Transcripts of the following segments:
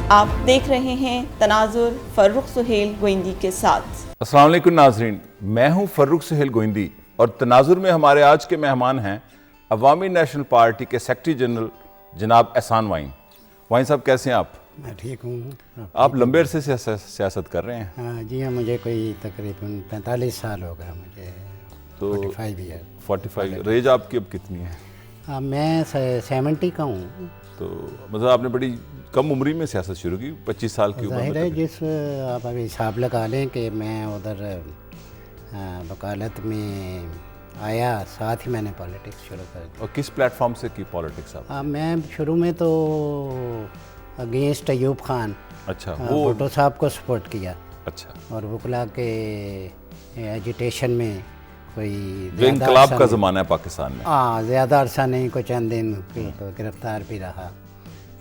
آپ دیکھ رہے ہیں تناظر فرخ سہیل گوئندی کے ساتھ۔ السلام علیکم ناظرین، میں ہوں فرخ سہیل گوئندی اور تناظر میں ہمارے آج کے مہمان ہیں عوامی نیشنل پارٹی کے سیکرٹری جنرل جناب احسان وائن۔ وائن صاحب کیسے ہیں آپ؟ میں ٹھیک ہوں۔ آپ لمبے عرصے سے سیاست کر رہے ہیں؟ ہاں جی ہاں، مجھے کوئی تقریباً 45 سال ہو گیا، مجھے تو 45 ایئر۔ 45 رینج آپ کی اب کتنی ہے؟ ہاں میں 70 کا ہوں۔ تو مطلب آپ نے بڑی کم عمری میں سیاست شروع کی، 25 سال کی عمر ظاہر ہے میں؟ جس آپ ابھی حساب لگا لیں کہ میں ادھر وکالت میں آیا، ساتھ ہی میں نے پالیٹکس شروع کر دی۔ اور کس پلیٹ فارم سے کی پالیٹکس آپ؟ میں شروع میں تو اگینسٹ ایوب خان، اچھا، بھٹو صاحب کو سپورٹ کیا، اچھا، اور وکلا کے ایجیٹیشن میں کوئی جو انقلاب کا زمانہ ہے پاکستان میں۔ ہاں، زیادہ عرصہ نہیں، کوئی چند دن گرفتار بھی رہا۔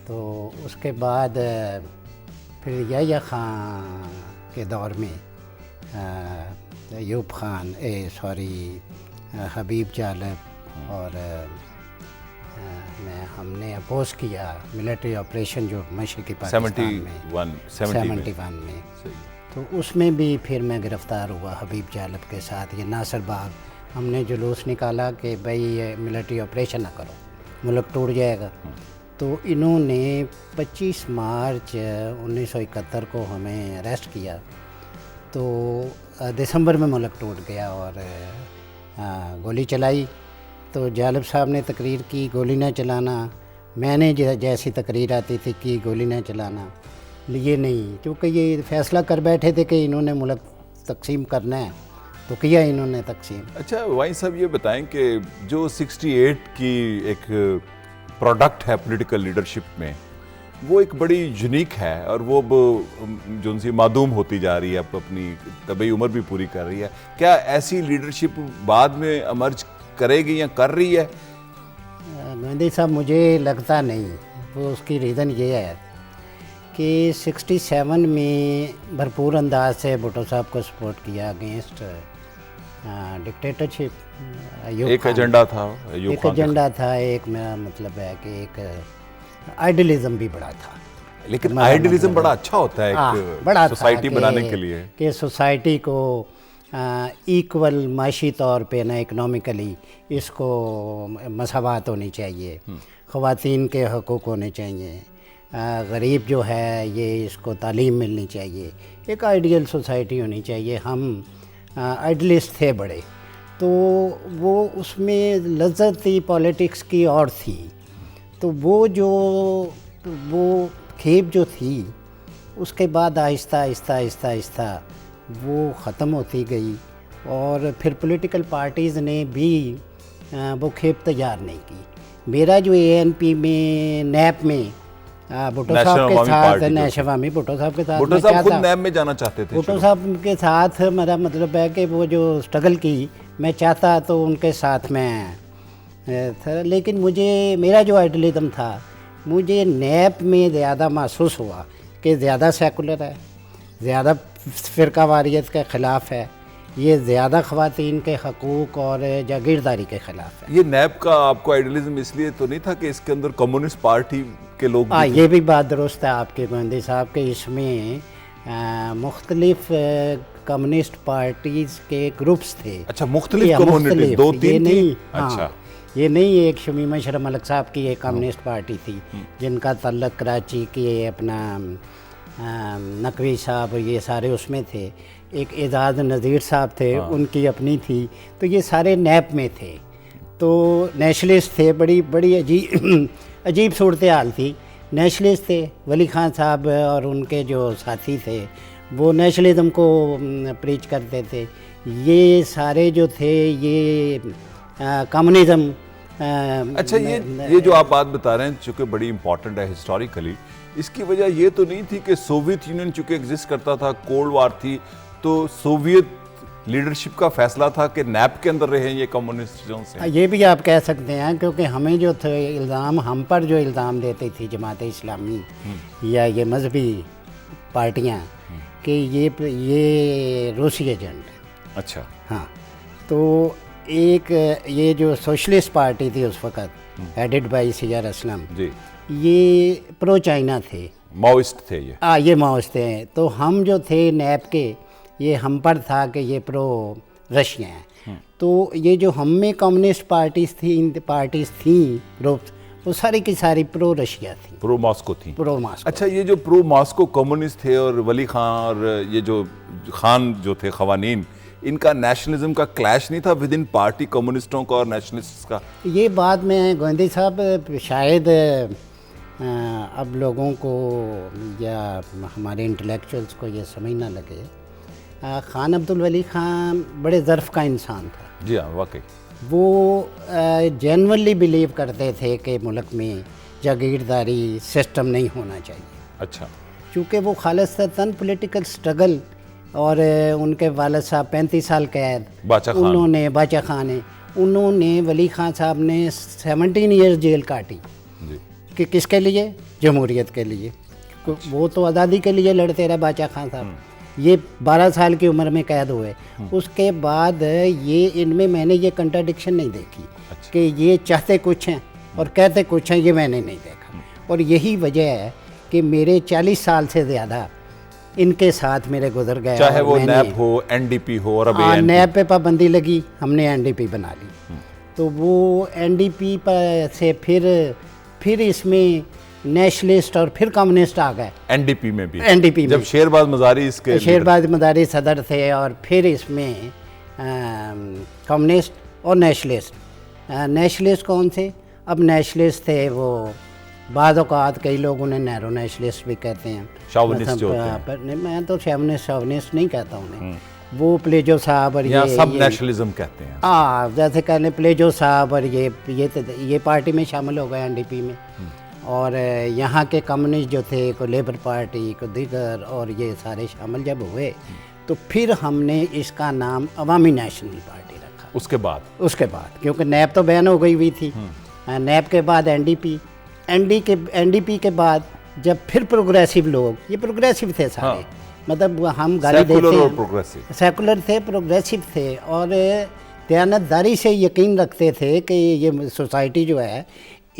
تو اس کے بعد پھر یحییٰ خان کے دور میں ایوب خان حبیب جالب اور ہم نے اپوز کیا ملٹری آپریشن جو مشرقی پاکستان میں 71 میں، تو اس میں بھی پھر میں گرفتار ہوا حبیب جالب کے ساتھ۔ یہ ناصر باغ ہم نے جلوس نکالا کہ بھائی یہ ملٹری آپریشن نہ کرو، ملک ٹوٹ جائے گا۔ تو انہوں نے 25 مارچ 1971 کو ہمیں اریسٹ کیا، تو دسمبر میں ملک ٹوٹ گیا اور گولی چلائی۔ تو جالب صاحب نے تقریر کی گولی نہ چلانا، میں نے جیسی تقریر آتی تھی کی گولی نہ چلانا، لیے نہیں، کیونکہ یہ فیصلہ کر بیٹھے تھے کہ انہوں نے ملک تقسیم کرنا ہے، تو کیا انہوں نے تقسیم۔ اچھا وائن صاحب یہ بتائیں کہ جو 68 کی ایک پروڈکٹ ہے پولیٹیکل لیڈرشپ میں، وہ ایک بڑی یونیک ہے اور وہ جو ان سے معدوم ہوتی جا رہی ہے، اب اپنی طبعی عمر بھی پوری کر رہی ہے، کیا ایسی لیڈرشپ بعد میں امرج کرے گی یا کر رہی ہے؟ گوئندی صاحب مجھے لگتا نہیں، وہ اس کی ریزن یہ ہے کہ 67 میں بھرپور انداز سے بھٹو صاحب کو سپورٹ کیا اگینسٹ ڈکٹیٹرشپ۔ ایک ایجنڈا تھا، ایک ایجنڈا تھا، ایک میرا مطلب ہے کہ ایک آئیڈیلزم بھی بڑا تھا، لیکن آئیڈیلزم بڑا اچھا ہوتا ہے ایک سوسائٹی بنانے کے لیے، کہ سوسائٹی کو ایکول معاشی طور پہ نہ اکنومیکلی اس کو مساوات ہونی چاہیے، خواتین کے حقوق ہونے چاہیے، غریب جو ہے یہ اس کو تعلیم ملنی چاہیے، ایک آئیڈیل سوسائٹی ہونی چاہیے۔ ہم آئیڈیلسٹ تھے بڑے، تو وہ اس میں لذت تھی پالیٹکس کی اور تھی، تو وہ کھیپ جو تھی اس کے بعد آہستہ آہستہ آہستہ آہستہ وہ ختم ہوتی گئی، اور پھر پولیٹیکل پارٹیز نے بھی وہ کھیپ تیار نہیں کی۔ میرا جو ANP میں نیب میں بھٹو صاحب کے ساتھ، نیشنل عوامی بھٹو صاحب کے ساتھ، بھٹو صاحب خود نیب میں جانا چاہتے تھے، بھٹو صاحب کے ساتھ میرا مطلب ہے کہ وہ جو سٹرگل کی میں چاہتا تو ان کے ساتھ میں تھا، لیکن میرا جو آئیڈیلزم تھا، مجھے نیب میں زیادہ محسوس ہوا کہ زیادہ سیکولر ہے، زیادہ فرقہ واریت کے خلاف ہے، یہ زیادہ خواتین کے حقوق اور جاگیرداری کے خلاف ہے۔ یہ نیب کا آپ کو آئیڈیلزم اس لیے تو نہیں تھا کہ اس کے اندر کمیونسٹ پارٹی کے لوگ؟ یہ بھی بات درست ہے آپ کے گوئندی صاحب کہ اس میں مختلف کمیونسٹ پارٹیز کے گروپس تھے۔ اچھا، مختلف کمیونٹی، 2-3 تھی؟ اچھا، یہ نہیں ایک شمیمہ شرف ملک صاحب کی ایک کمیونسٹ پارٹی تھی جن کا تعلق کراچی کے اپنا نقوی صاحب، یہ سارے اس میں تھے، ایک اعزاز نذیر صاحب تھے، ان کی اپنی تھی، تو یہ سارے نیب میں تھے، تو نیشنلسٹ تھے، بڑی عجیب صورتحال تھی۔ نیشنلسٹ تھے، ولی خان صاحب اور ان کے جو ساتھی تھے وہ نیشنلزم کو پریچ کرتے تھے، یہ سارے جو تھے یہ کمیونزم۔ اچھا، یہ جو آپ بات بتا رہے ہیں چونکہ بڑی امپورٹنٹ ہے ہسٹوریکلی، اس کی وجہ یہ تو نہیں تھی کہ سوویت یونین چونکہ ایگزسٹ کرتا تھا، کولڈ وار تھی، تو سوویت لیڈرشپ کا فیصلہ تھا کہ نیب کے اندر رہیں یہ کمیونسٹوں سے؟ یہ بھی آپ کہہ سکتے ہیں، کیونکہ ہمیں جو تھے الزام، ہم پر جو الزام دیتی تھی جماعت اسلامی یا یہ مذہبی پارٹیاں کہ یہ روسی ایجنٹ ہے۔ اچھا، ہاں، تو ایک یہ جو سوشلسٹ پارٹی تھی اس وقت ہیڈڈ بائی سیار اسلم جی یہ پرو چائنا تھے, ماؤسٹ تھے یہ ماؤسٹ تھے. تو ہم جو تھے نیب کے یہ ہم پر تھا کہ یہ پرو رشیا ہیں. تو یہ جو ہم میں کمیونسٹ پارٹیز تھیں وہ ساری کی ساری پرو رشیا تھیں, پرو ماسکو تھیں. پرو ماسکو. اچھا, یہ جو پرو ماسکو کمیونسٹ تھے اور ولی خان اور یہ جو خان جو تھے قوانین, ان کا نیشنلزم کا کلیش نہیں تھا ود ان پارٹی کمیونسٹوں کا اور نیشنلسٹ کا؟ یہ بات میں گوندی صاحب شاید اب لوگوں کو یا ہمارے انٹلیکچوئلس کو یہ سمجھ نہ لگے, خان عبدالولی خان بڑے ظرف کا انسان تھا. جی ہاں, واقعی. وہ جینورلی بلیو کرتے تھے کہ ملک میں جاگیرداری سسٹم نہیں ہونا چاہیے. اچھا. چونکہ وہ خالصتاً پولیٹیکل سٹرگل, اور ان کے والد صاحب 35 سال قید, انہوں نے باچا خان ہیں, انہوں نے ولی خان صاحب نے 17 ایئرز جیل کاٹی کہ کس کے لیے؟ جمہوریت کے لیے. وہ تو آزادی کے لیے لڑتے رہے باچا خان صاحب. یہ 12 سال کی عمر میں قید ہوئے. اس کے بعد یہ ان میں نے یہ کنٹراڈکشن نہیں دیکھی کہ یہ چاہتے کچھ ہیں اور کہتے کچھ ہیں, یہ میں نے نہیں دیکھا. اور یہی وجہ ہے کہ میرے 40 سال سے زیادہ ان کے ساتھ میرے گزر گئے, چاہے وہ نیب ہو, این ڈی پی ہو. اور ابھی نیب پہ پابندی لگی, ہم نے این ڈی پی بنا لی. تو وہ این ڈی پی سے پھر اس میں نیشنلسٹ اور پھر کمیونسٹ آ گئے. این ڈی پی میں بھی, این ڈی پی میں جب شیرباز مزاری اس کے شیرباز مزاری صدر تھے, اور پھر اس میں کمیونسٹ اور نیشنلسٹ. نیشنلسٹ کون تھے؟ اب نیشنلسٹ تھے وہ بعض اوقات کئی لوگ انہیں نیرو نیشنلسٹ بھی کہتے ہیں, شاونسٹ جو میں تو شاونسٹ نہیں کہتا انہیں. وہ پلیجو صاحب اور یہ سب نیشنلزم کہتے ہیں. جیسے کہہ لیں پلیجو صاحب اور یہ پارٹی میں شامل ہو گئے این ڈی پی میں. اور یہاں کے کمیونسٹ جو تھے, کو لیبر پارٹی کو دیگر, اور یہ سارے شامل جب ہوئے تو پھر ہم نے اس کا نام عوامی نیشنل پارٹی رکھا. اس کے بعد کیونکہ نیب تو بین ہو گئی ہوئی تھی. نیب کے بعد این ڈی پی, این ڈی پی کے بعد جب پھر پروگریسو لوگ, یہ پروگریسو تھے سارے, مطلب ہم گالی دیتے ہیں, سیکولر تھے, پروگریسو تھے, اور دیانتداری سے یقین رکھتے تھے کہ یہ سوسائٹی جو ہے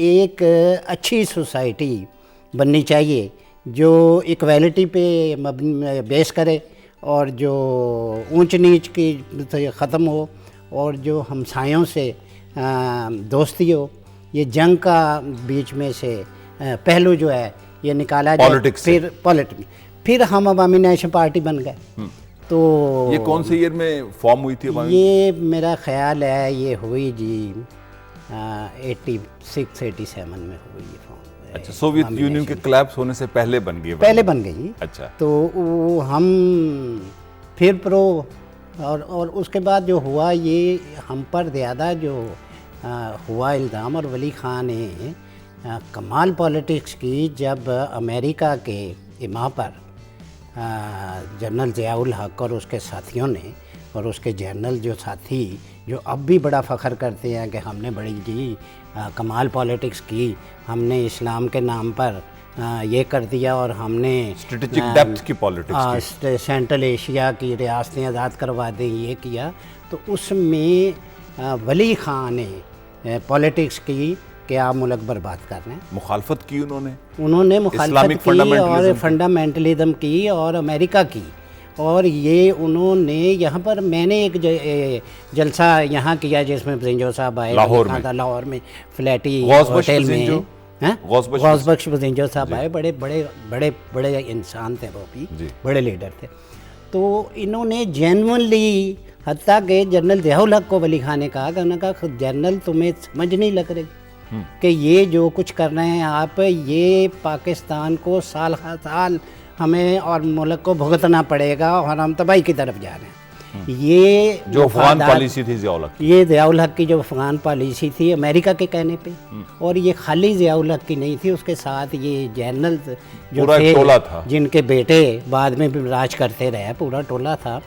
ایک اچھی سوسائٹی بننی چاہیے جو ایکویلٹی پہ بیس کرے, اور جو اونچ نیچ کی ختم ہو, اور جو ہمسایوں سے دوستی ہو. یہ جنگ کا بیچ میں سے پہلو جو ہے یہ نکالا جائے. پھر ہم عوامی نیشنل پارٹی بن گئے. تو یہ کون سے ایئر میں فارم ہوئی تھی؟ یہ میرا خیال ہے یہ ہوئی جی 86-87 میں ہوئی یہ فارم. اچھا, سوویت یونین کے کلیپس ہونے سے پہلے بن گئی. اچھا. تو ہم پھر پرو, اور اس کے بعد جو ہوا یہ ہم پر زیادہ جو ہوا الزام, اور ولی خان نے کمال پالیٹکس کی جب امریکہ کے اما پر جنرل ضیاء الحق اور اس کے ساتھیوں نے, اور اس کے جنرل جو ساتھی جو اب بھی بڑا فخر کرتے ہیں کہ ہم نے بڑی کمال پالیٹکس کی, ہم نے اسلام کے نام پر یہ کر دیا, اور ہم نے اسٹریٹجک ڈیپتھ کی پالیٹکس کی, سینٹرل ایشیا کی ریاستیں آزاد کروا دیں, یہ کیا. تو اس میں ولی خان نے پالیٹکس کی کہ آپ ملک برباد کر رہے ہیں. مخالفت کی انہوں نے مخالفت کی اور فنڈامنٹلزم کی اور امریکہ کی. اور یہ انہوں نے یہاں پر, میں نے ایک جلسہ یہاں کیا جس میں بزنجو صاحب آئے, لاہور میں فلیٹی ہوٹل میں, غوث بخش بزنجو صاحب آئے, بڑے بڑے بڑے بڑے انسان تھے, وہ بھی بڑے لیڈر تھے. تو انہوں نے جینونلی, حتیٰ کہ جنرل ضیاء الحق کو ولی خان نے کہا کہ انہوں نے کہا جنرل تمہیں سمجھ نہیں لگ رہی کہ یہ جو کچھ کر رہے ہیں آپ, یہ پاکستان کو سال ہر سال ہمیں اور ملک کو بھگتنا پڑے گا, اور ہم تباہی کی طرف جا رہے ہیں. یہ جو افغان پالیسی تھی ضیاء الحق, یہ ضیاء الحق کی جو افغان پالیسی تھی امریکہ کے کہنے پہ, اور یہ خالی ضیاء الحق کی نہیں تھی, اس کے ساتھ یہ جنرل جو تھے جن کے بیٹے بعد میں بھی راج کرتے رہے, پورا ٹولہ تھا.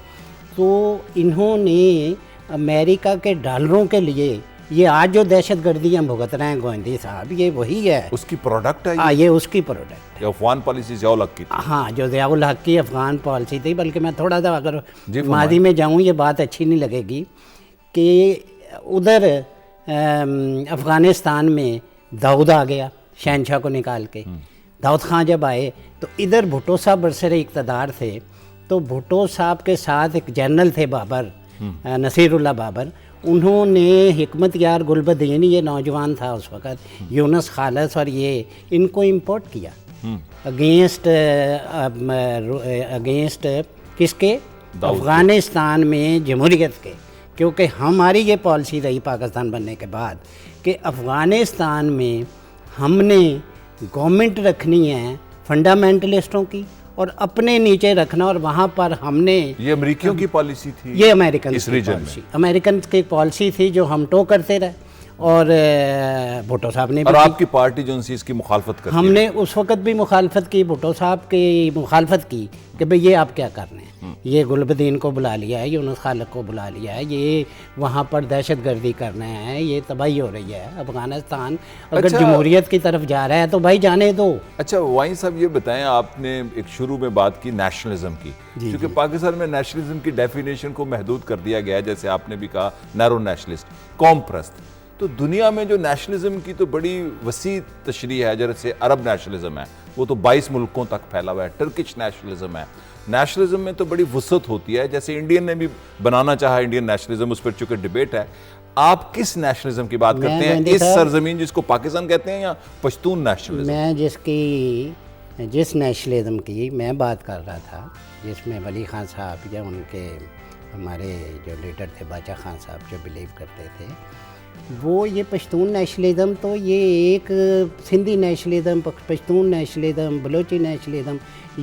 تو انہوں نے امریکہ کے ڈالروں کے لیے یہ آج جو دہشت گردی ہم بھگت رہے ہیں گوندی صاحب, یہ وہی ہے, اس کی پروڈکٹ ہے. یہ اس کی پروڈکٹ ہے. افغان پالیسی ضیاء الحق کی, ہاں, جو ضیاء الحق کی افغان پالیسی تھی. بلکہ میں تھوڑا سا اگر ماضی میں جاؤں, یہ بات اچھی نہیں لگے گی کہ ادھر افغانستان میں داؤد آ گیا شہنشاہ کو نکال کے. داؤد خان جب آئے تو ادھر بھٹو صاحب برسر اقتدار تھے, تو بھٹو صاحب کے ساتھ ایک جنرل تھے بابر, نصیر اللہ بابر, انہوں نے حکمت یار گلبدین, یہ نوجوان تھا اس وقت, یونس خالص اور یہ ان کو امپورٹ کیا اگینسٹ کس کے, افغانستان میں جمہوریت کے. کیونکہ ہماری یہ پالیسی رہی پاکستان بننے کے بعد کہ افغانستان میں ہم نے گورنمنٹ رکھنی ہے فنڈامنٹلسٹوں کی اور اپنے نیچے رکھنا, اور وہاں پر ہم نے, یہ امریکیوں کی پالیسی تھی, یہ امریکن اس ریجن میں امریکن کی پالیسی تھی جو ہم ٹو کرتے رہے. اور بھٹو صاحب نے, اور آپ کی پارٹی جو اس کی مخالفت کرتی, ہم نے اس وقت بھی مخالفت کی, بھٹو صاحب کی مخالفت کی کہ بھئی یہ آپ کیا کر رہے ہیں, یہ گلبدین کو بلا لیا ہے, یونس خالق کو بلا لیا ہے, یہ وہاں پر دہشت گردی کرنا ہے, یہ تباہی ہو رہی ہے افغانستان, اگر جمہوریت کی طرف جا رہا ہے تو بھائی جانے دو. اچھا وائن صاحب یہ بتائیں, آپ نے ایک شروع میں بات کی نیشنلزم کی, کیونکہ پاکستان میں نیشنلزم کی ڈیفینیشن کو محدود کر دیا گیا ہے, جیسے آپ نے بھی کہا نیرو نیشنلسٹ, قوم پرست. تو دنیا میں جو نیشنلزم کی تو بڑی وسیع تشریح ہے, جیسے عرب نیشنلزم ہے, وہ تو 22 ملکوں تک پھیلا ہوا ہے. ٹرکش نیشنلزم ہے. نیشنلزم میں تو بڑی وسعت ہوتی ہے, جیسے انڈین نے بھی بنانا چاہا انڈین نیشنلزم, اس پر چونکہ ڈیبیٹ ہے. آپ کس نیشنلزم کی بات کرتے ہیں, اس سرزمین جس کو پاکستان کہتے ہیں, یا پشتون نیشنلزم؟ میں جس نیشنلزم کی میں بات کر رہا تھا, جس میں ولی خان صاحب یا ان کے ہمارے جو لیڈر تھے باچا خان صاحب جو بلیو کرتے تھے, وہ یہ پشتون نیشنلزم, تو یہ ایک Sindhi nationalism, Pashtun nationalism, Balochi nationalism,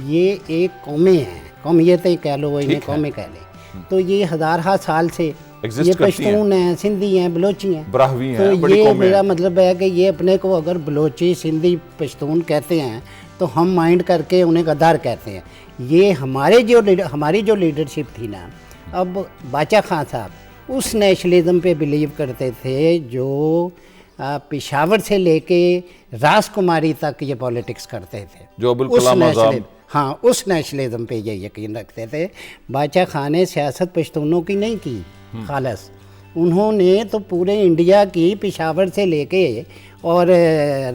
یہ ایک قومیں ہیں, قومیتیں کہہ لو, انہیں قومیں کہہ لیں, تو یہ ہزارہ سال سے یہ پشتون ہیں, سندھی ہیں, بلوچی ہیں, براہوی ہیں, تو یہ میرا مطلب ہے کہ یہ اپنے کو اگر بلوچی, سندھی, پشتون کہتے ہیں تو ہم مائنڈ کر کے انہیں غدار کہتے ہیں. یہ ہماری جو لیڈرشپ تھی نا, اب باچا خان صاحب اس نیشنلزم پہ بلیو کرتے تھے جو پشاور سے لے کے راس کماری تک یہ پولیٹکس کرتے تھے, جو ابوالکلام آزاد, ہاں اس نیشنلزم پہ یہ یقین رکھتے تھے. باچا خان نے سیاست پشتونوں کی نہیں کی خالص, انہوں نے تو پورے انڈیا کی پشاور سے لے کے اور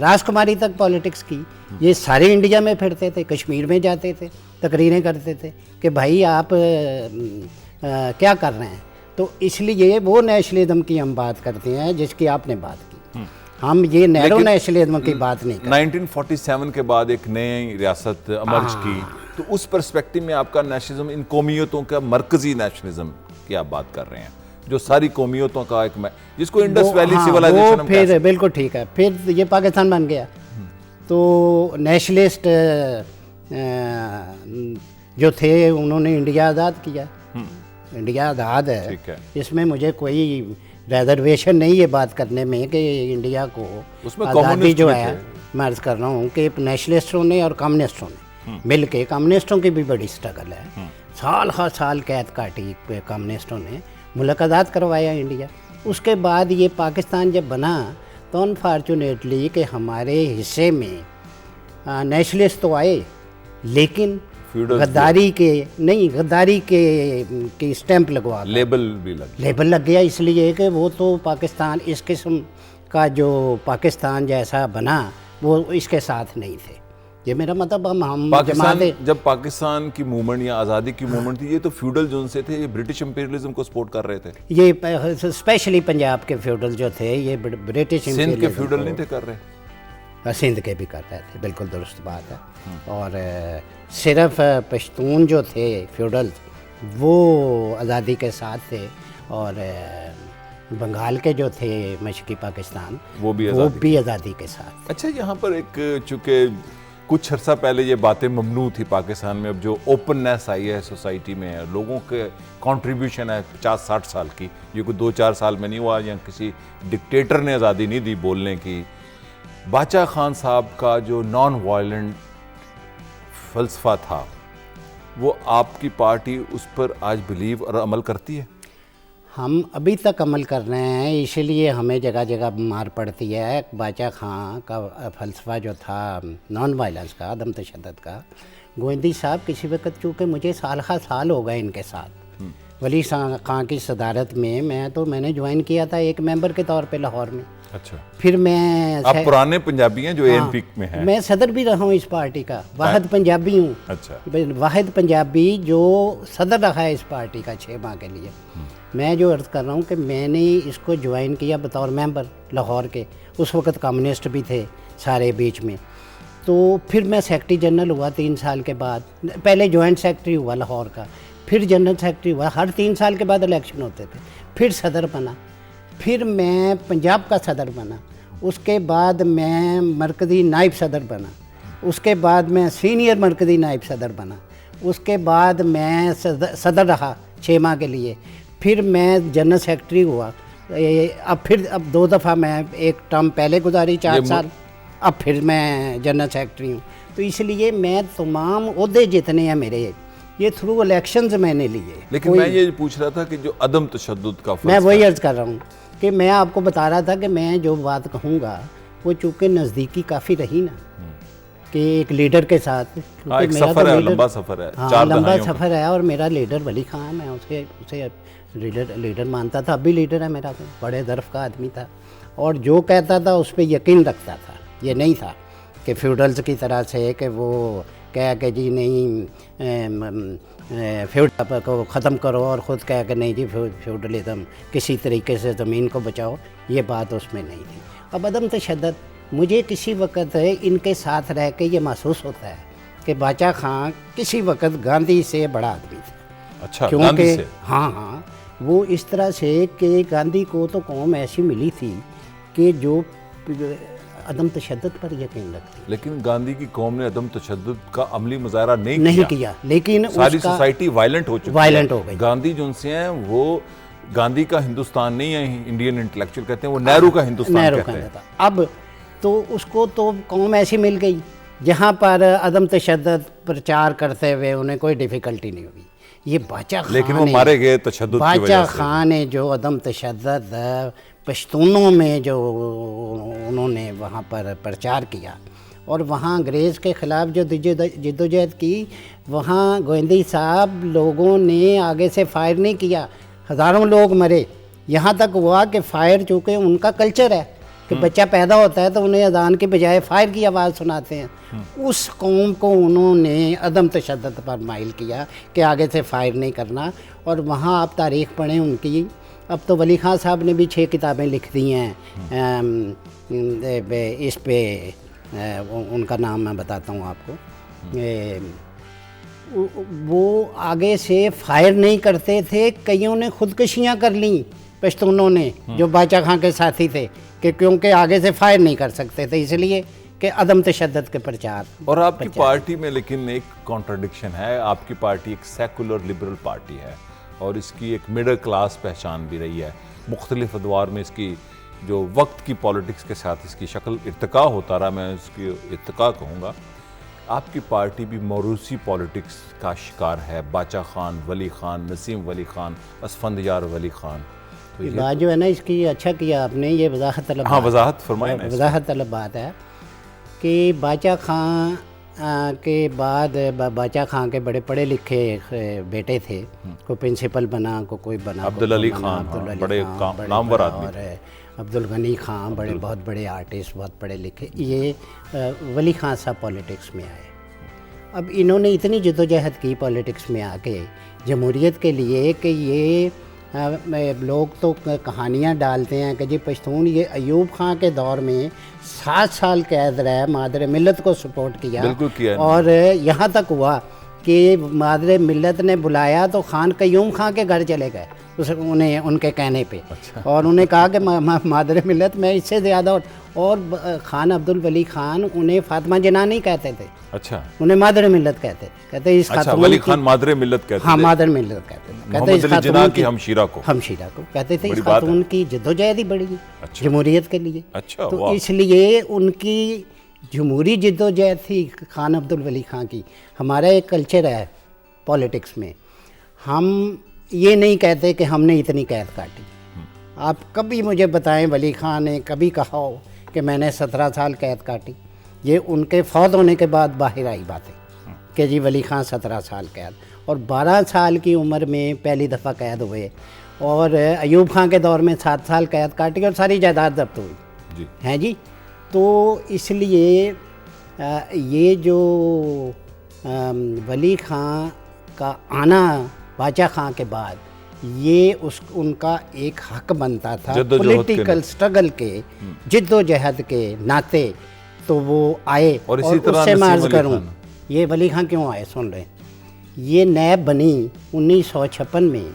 راس کماری تک پولیٹکس کی. یہ سارے انڈیا میں پھرتے تھے, کشمیر میں جاتے تھے, تقریریں کرتے تھے کہ بھائی آپ کیا کر رہے ہیں. تو اس لیے وہ نیشنلزم کی ہم بات کرتے ہیں جس کی آپ نے بات کی, ہم یہ نیرو نیشنلزم کی بات نہیں کرتے. 1947 کے بعد ایک نئی ریاست امرج کی, تو اس پرسپیکٹو میں آپ کا نیشنلزم ان قومیتوں کا مرکزی نیشنلزم کی آپ بات کر رہے ہیں, جو ساری قومیتوں کا ایک, جس کو انڈس ویلی سیولائزیشن ہم پھر بالکل ٹھیک ہے, پھر یہ پاکستان بن گیا. تو نیشنلسٹ جو تھے انہوں نے انڈیا آزاد کیا, انڈیا آزاد ہے, اس میں مجھے کوئی ریزرویشن نہیں ہے بات کرنے میں کہ انڈیا کو آزادی جو ہے, میں عرض کر رہا ہوں کہ نیشنلسٹوں نے اور کمیونسٹوں نے مل کے, کمیونسٹوں کی بھی بڑی سٹرگل ہے, سال ہر سال قید کاٹی کمیونسٹوں نے, ملک آزاد کروایا انڈیا. اس کے بعد یہ پاکستان جب بنا تو انفارچونیٹلی کہ ہمارے حصے میں نیشنلسٹ تو آئے, لیکن غداری کے اسٹیمپ لگوا, لیبل لگ گیا, اس لیے کہ وہ تو پاکستان اس قسم کا جو پاکستان جیسا بنا وہ اس کے ساتھ نہیں تھے. یہ میرا مطلب ہم جب پاکستان کی موومنٹ یا آزادی کی موومنٹ تھی, یہ تو فیوڈل زون سے تھے, یہ برٹش امپیریلزم کو سپورٹ کر رہے تھے. یہ اسپیشلی پنجاب کے فیوڈل جو تھے یہ برٹش, سندھ کے فیوڈل نہیں تھے کر رہے, سندھ کے بھی کر رہے تھے, بالکل درست بات ہے. اور صرف پشتون جو تھے فیوڈلز وہ آزادی کے ساتھ تھے, اور بنگال کے جو تھے مشرقی پاکستان وہ بھی آزادی کے ساتھ. اچھا یہاں پر ایک, چونکہ کچھ عرصہ پہلے یہ باتیں ممنوع تھی پاکستان میں, اب جو اوپننیس آئی ہے سوسائٹی میں, لوگوں کے کنٹریبیوشن ہے 50-60 سال کی, یہ کوئی 2-4 سال میں نہیں ہوا, یا کسی ڈکٹیٹر نے آزادی نہیں دی بولنے کی. باچا خان صاحب کا جو نان وائلنٹ فلسفہ تھا, وہ آپ کی پارٹی اس پر آج بلیو اور عمل کرتی ہے؟ ہم ابھی تک عمل کر رہے ہیں, اسی لیے ہمیں جگہ جگہ مار پڑتی ہے. باچا خان کا فلسفہ جو تھا نان وائلنس کا, عدم تشدد کا, گوئندی صاحب کسی وقت, چونکہ مجھے سال ہر سال ہو گئے ان کے ساتھ, ولی خان کی صدارت میں نے جوائن کیا تھا ایک ممبر کے طور پہ لاہور میں. اچھا, پھر میں آپ پرانے پنجابی ہیں جو اے این پی میں ہیں. میں صدر بھی رہا ہوں اس پارٹی کا, واحد پنجابی ہوں. اچھا, واحد پنجابی جو صدر رہا ہے اس پارٹی کا 6 ماہ کے لیے. میں جو عرض کر رہا ہوں کہ میں نے اس کو جوائن کیا بطور ممبر لاہور کے. اس وقت کمیونسٹ بھی تھے سارے بیچ میں. تو پھر میں سیکرٹری جنرل ہوا 3 سال کے بعد. پہلے جوائنٹ سیکرٹری ہوا لاہور کا, پھر جنرل سیکرٹری ہوا. ہر 3 سال کے بعد الیکشن ہوتے تھے. پھر صدر بنا, پھر میں پنجاب کا صدر بنا. اس کے بعد میں مرکزی نائب صدر بنا. اس کے بعد میں سینئر مرکزی نائب صدر بنا. اس کے بعد میں صدر رہا 6 ماہ کے لیے. پھر میں جنرل سیکرٹری ہوا. اب 2 دفعہ میں ایک ٹرم پہلے گزاری 4 سال, اب پھر میں جنرل سیکرٹری ہوں. تو اس لیے میں تمام عہدے جتنے ہیں میرے یہ تھرو الیکشنز میں نے لیے. لیکن میں یہ پوچھ رہا تھا کہ جو عدم تشدد کا میں وہی عرض کر رہا ہوں کہ میں آپ کو بتا رہا تھا کہ میں جو بات کہوں گا وہ چونکہ نزدیکی کافی رہی نا کہ ایک لیڈر کے ساتھ. ایک سفر ہے, لمبا سفر ہے, 4 لمبا سفر ہے. اور میرا لیڈر ولی خان, میں اسے لیڈر مانتا تھا, اب بھی لیڈر ہے میرا. تو بڑے ظرف کا آدمی تھا اور جو کہتا تھا اس پہ یقین رکھتا تھا. یہ نہیں تھا کہ فیوڈلز کی طرح سے کہ وہ کہہ کہ جی نہیں فیوڈل کو ختم کرو اور خود کہہ کہ نہیں جی فیوڈلزم کسی طریقے سے زمین کو بچاؤ. یہ بات اس میں نہیں تھی. اب عدم تشدد مجھے کسی وقت ان کے ساتھ رہ کے یہ محسوس ہوتا ہے کہ باچا خان کسی وقت گاندھی سے بڑا آدمی تھا. اچھا, کیونکہ ہاں وہ اس طرح سے کہ گاندھی کو تو قوم ایسی ملی تھی کہ جو عدم تشدد پر یقین رکھتی. لیکن گاندھی کی قوم نے عدم تشدد کا عملی مظاہرہ نہیں کیا. لیکن ساری سوسائٹی وائلنٹ ہو چکی, وائلنٹ ہو گئی. گاندھی جو ان سے ہیں وہ گاندھی کا ہندوستان نہیں ہے, انڈین انٹلیکچوئل کہتے ہیں, وہ نہرو کا ہندوستان کہتے ہیں. اب تو اس کو تو قوم ایسی مل گئی جہاں پر عدم تشدد پرچار کرتے ہوئے انہیں کوئی ڈیفیکلٹی نہیں ہوئی. یہ باچا خان, لیکن وہ مارے گئے تشدد کی وجہ سے. باچا خان نے جو عدم تشدد پشتونوں میں جو انہوں نے وہاں پر پرچار کیا اور وہاں انگریز کے خلاف جو جدوجہد کی, وہاں گوندی صاحب لوگوں نے آگے سے فائر نہیں کیا, ہزاروں لوگ مرے. یہاں تک ہوا کہ فائر چونکہ ان کا کلچر ہے کہ بچہ پیدا ہوتا ہے تو انہیں اذان کی بجائے فائر کی آواز سناتے ہیں. اس قوم کو انہوں نے عدم تشدد پر مائل کیا کہ آگے سے فائر نہیں کرنا. اور وہاں آپ تاریخ پڑھیں ان کی. اب تو ولی خان صاحب نے بھی 6 کتابیں لکھ دی ہیں اس پہ. ان کا نام میں بتاتا ہوں آپ کو. وہ آگے سے فائر نہیں کرتے تھے. کئیوں نے خودکشیاں کر لیں پشتونوں نے جو باچا خان کے ساتھی تھے کہ کیونکہ آگے سے فائر نہیں کر سکتے تھے, اس لیے کہ عدم تشدد کے پرچار. اور آپ کی پارٹی میں لیکن ایک کانٹرڈکشن ہے. آپ کی پارٹی ایک سیکولر لبرل پارٹی ہے اور اس کی ایک مڈل کلاس پہچان بھی رہی ہے. مختلف ادوار میں اس کی جو وقت کی پولیٹکس کے ساتھ اس کی شکل ارتقاء ہوتا رہا, میں اس کی ارتقاء کہوں گا. آپ کی پارٹی بھی موروثی پولیٹکس کا شکار ہے. باچا خان, ولی خان, نسیم ولی خان, اسفندیار ولی خان. یہ بات جو ہے نا اس کی اچھا کیا آپ نے, یہ وضاحت طلب. ہاں وضاحت فرمائیں. وضاحت طلب بات ہے کہ باچا خان کے بعد باچا خان کے بڑے پڑھے لکھے بیٹے تھے. کوئی پرنسپل بنا, کوئی بنا. عبدالعلی خان بڑے نامور آدمی, اور عبدالغنی خان بڑے بہت بڑے آرٹسٹ, بہت پڑھے لکھے. یہ ولی خان صاحب پولیٹکس میں آئے. اب انہوں نے اتنی جدوجہد کی پولیٹکس میں آ کے جمہوریت کے لیے کہ یہ لوگ تو کہانیاں ڈالتے ہیں کہ جی پشتون یہ ایوب خان کے دور میں 7 سال قید رہے, مادر ملت کو سپورٹ کیا. اور یہاں تک ہوا کہ مادر ملت نے بلایا تو خان قیوم خان کے گھر چلے گئے انہیں ان کے کہنے پہ. اور انہیں کہا کہ مادر ملت میں اس سے زیادہ. اور خان عبدالولی خان انہیں فاطمہ جناح نہیں کہتے تھے. اچھا, انہیں مادر ملت کہتے تھے. کہتے اس خاتون ولی خان مادر ملت کہتے. ہاں مادر ملت کہتے. محمد علی جناح کی ہمشیرہ کو کہتے تھے. اس خاتون کی جدوجہد ہی بڑی جمہوریت کے لیے. اچھا, تو اس لیے ان کی جمہوری جدوجہد تھی خان عبدالولی خان کی. ہمارا ایک کلچر ہے پولیٹکس میں, ہم یہ نہیں کہتے کہ ہم نے اتنی قید کاٹی. آپ کبھی مجھے بتائیں ولی خان نے کبھی کہا ہو کہ میں نے 17 سال قید کاٹی؟ یہ ان کے فوت ہونے کے بعد باہر آئی باتیں کہ جی ولی خان 17 سال قید. اور 12 سال کی عمر میں پہلی دفعہ قید ہوئے، اور ایوب خان کے دور میں 7 سال قید کاٹی اور ساری جائیداد ضبط ہوئی جی ہیں جی. تو اس لیے یہ جو ولی خان کا آنا باچا خان کے بعد یہ ان کا ایک حق بنتا تھا پولیٹیکل سٹرگل کے، جد و جہد کے ناطے، تو وہ آئے. اور اسی طرح اس سے میں عرض کروں یہ ولی خان کیوں آئے، سن لیں. یہ نیب بنی 1956 میں،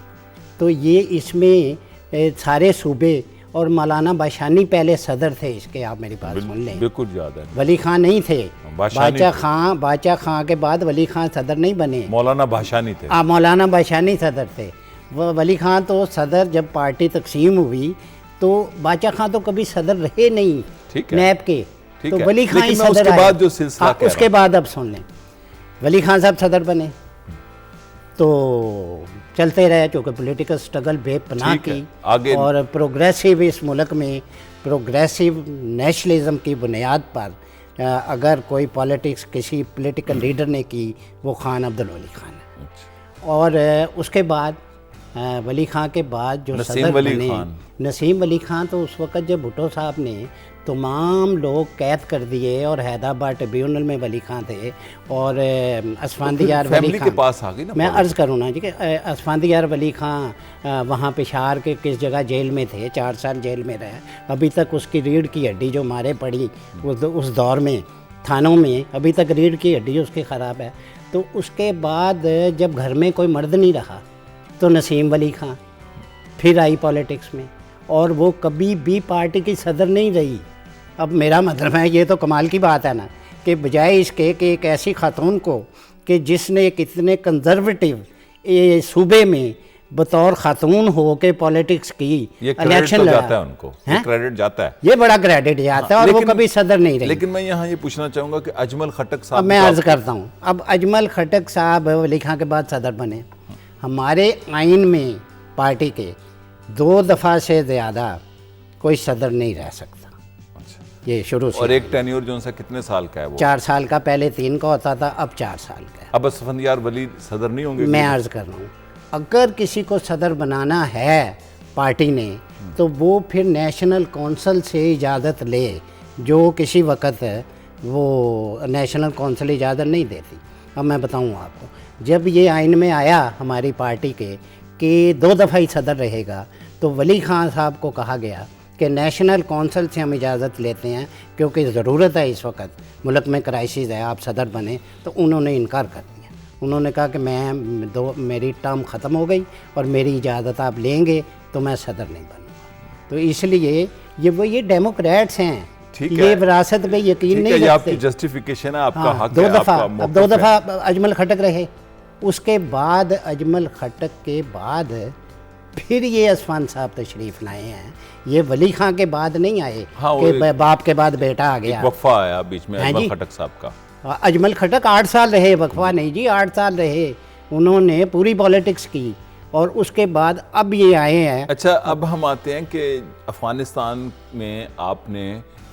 تو یہ اس میں سارے صوبے، اور مولانا باشانی پہلے صدر تھے اس کے، آپ میری بات سن لیں. بالکل یاد ہے. ولی خان نہیں تھے، باچا خان کے بعد ولی خان صدر نہیں بنے، مولانا باشانی تھے. مولانا باشانی صدر تھے. ولی خان تو صدر جب پارٹی تقسیم ہوئی تو باچا خان تو کبھی صدر رہے نہیں نیب کے، تو ولی خان ہی صدر آئے. اس کے بعد اب سن لیں ولی خان صاحب صدر بنے، تو چلتے رہے چونکہ پولیٹیکل سٹرگل بے پناہ کی، اور پروگریسو اس ملک میں پروگریسو نیشنلزم کی بنیاد پر اگر کوئی پالیٹکس کسی پولیٹیکل لیڈر نے کی وہ خان عبدالولی خان ہے. اور اس کے بعد ولی خان کے بعد جو صدر بنے نسیم ولی خان، تو اس وقت جب بھٹو صاحب نے تمام لوگ قید کر دیے، اور حیدرآباد ٹریبیونل میں ولی خان تھے، اور اسفندیار ولی خان، میں عرض کروں نا جی کہ اسفندیار ولی خان وہاں پشاور کے کس جگہ جیل میں تھے، 4 سال جیل میں رہے. ابھی تک اس کی ریڑھ کی ہڈی جو مارے پڑی اس دور میں تھانوں میں، ابھی تک ریڑھ کی ہڈی اس کی خراب ہے. تو اس کے بعد جب گھر میں کوئی مرد نہیں رہا تو نسیم ولی خان پھر آئی پالیٹکس میں، اور وہ کبھی بھی پارٹی کی صدر نہیں رہی. اب میرا مطلب ہے یہ تو کمال کی بات ہے نا، کہ بجائے اس کے کہ ایک ایسی خاتون کو کہ جس نے کتنے کنزرویٹو صوبے میں بطور خاتون ہو کے پالیٹکس کی، الیکشن لڑا، ان کو کریڈٹ جاتا ہے، یہ بڑا کریڈٹ جاتا ہے، اور وہ کبھی صدر نہیں رہی. لیکن میں یہاں یہ پوچھنا چاہوں گا کہ اجمل خٹک صاحب، اب میں عرض کرتا ہوں، اب اجمل خٹک صاحب ولی خان کے بعد صدر بنے. ہمارے آئین میں پارٹی کے 2 دفعہ سے زیادہ کوئی صدر نہیں رہ سکتا، یہ شروع سے. اور ایک ٹینیور جو ان سے کتنے سال کا ہے وہ؟ 4 سال کا، پہلے 3 کا ہوتا تھا، اب 4 سال کا ہے. اب اسفندیار ولی صدر نہیں ہوں گے؟ میں عرض کر رہا ہوں اگر کسی کو صدر بنانا ہے پارٹی نے تو وہ پھر نیشنل کونسل سے اجازت لے، جو کسی وقت وہ نیشنل کونسل اجازت نہیں دیتی. اب میں بتاؤں آپ کو، جب یہ آئین میں آیا ہماری پارٹی کے کہ 2 دفعہ ہی صدر رہے گا، تو ولی خان صاحب کو کہا گیا کہ نیشنل کونسل سے ہم اجازت لیتے ہیں کیونکہ ضرورت ہے، اس وقت ملک میں کرائسس ہے، آپ صدر بنے. تو انہوں نے انکار کر دیا. انہوں نے کہا کہ میری ٹرم ختم ہو گئی اور میری اجازت آپ لیں گے تو میں صدر نہیں بنوں گا. تو اس لیے یہ ڈیموکریٹس ہیں، یہ وراثت پہ یقین نہیں رکھتے. آپ کی جسٹیفیکیشن ہے، آپ کا حق ہے. 2 دفعہ، اب 2 دفعہ اجمل خٹک رہے. اس کے بعد اجمل خٹک کے بعد پھر یہ اسفند صاحب تشریف لائے ہیں. یہ ولی خان کے بعد نہیں آئے کہ باپ کے بعد بیٹا آ گیا، وقفہ آیا بیچ میں اجمل خٹک صاحب کا. اجمل خٹک 8 سال رہے، وقفہ نہیں جی، 8 سال رہے. انہوں نے پوری پالیٹکس کی، اور اس کے بعد اب یہ آئے ہیں. اچھا، اب ہم آتے ہیں کہ افغانستان میں آپ نے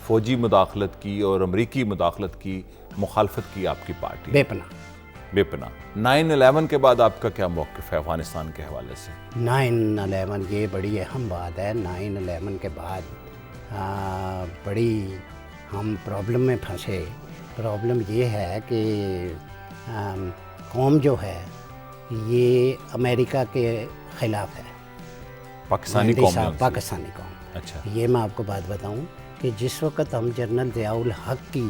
فوجی مداخلت کی اور امریکی مداخلت کی مخالفت کی آپ کی پارٹی بے پناہ. 9/11 کے بعد آپ کا کیا موقف ہے افغانستان کے حوالے سے؟ 9/11 یہ بڑی اہم بات ہے. 9/11 کے بعد بڑی ہم پرابلم میں پھنسے. پرابلم یہ ہے کہ قوم جو ہے یہ امریکہ کے خلاف ہے، پاکستانی قوم. اچھا، یہ میں آپ کو بات بتاؤں کہ جس وقت ہم جنرل ضیاء الحق کی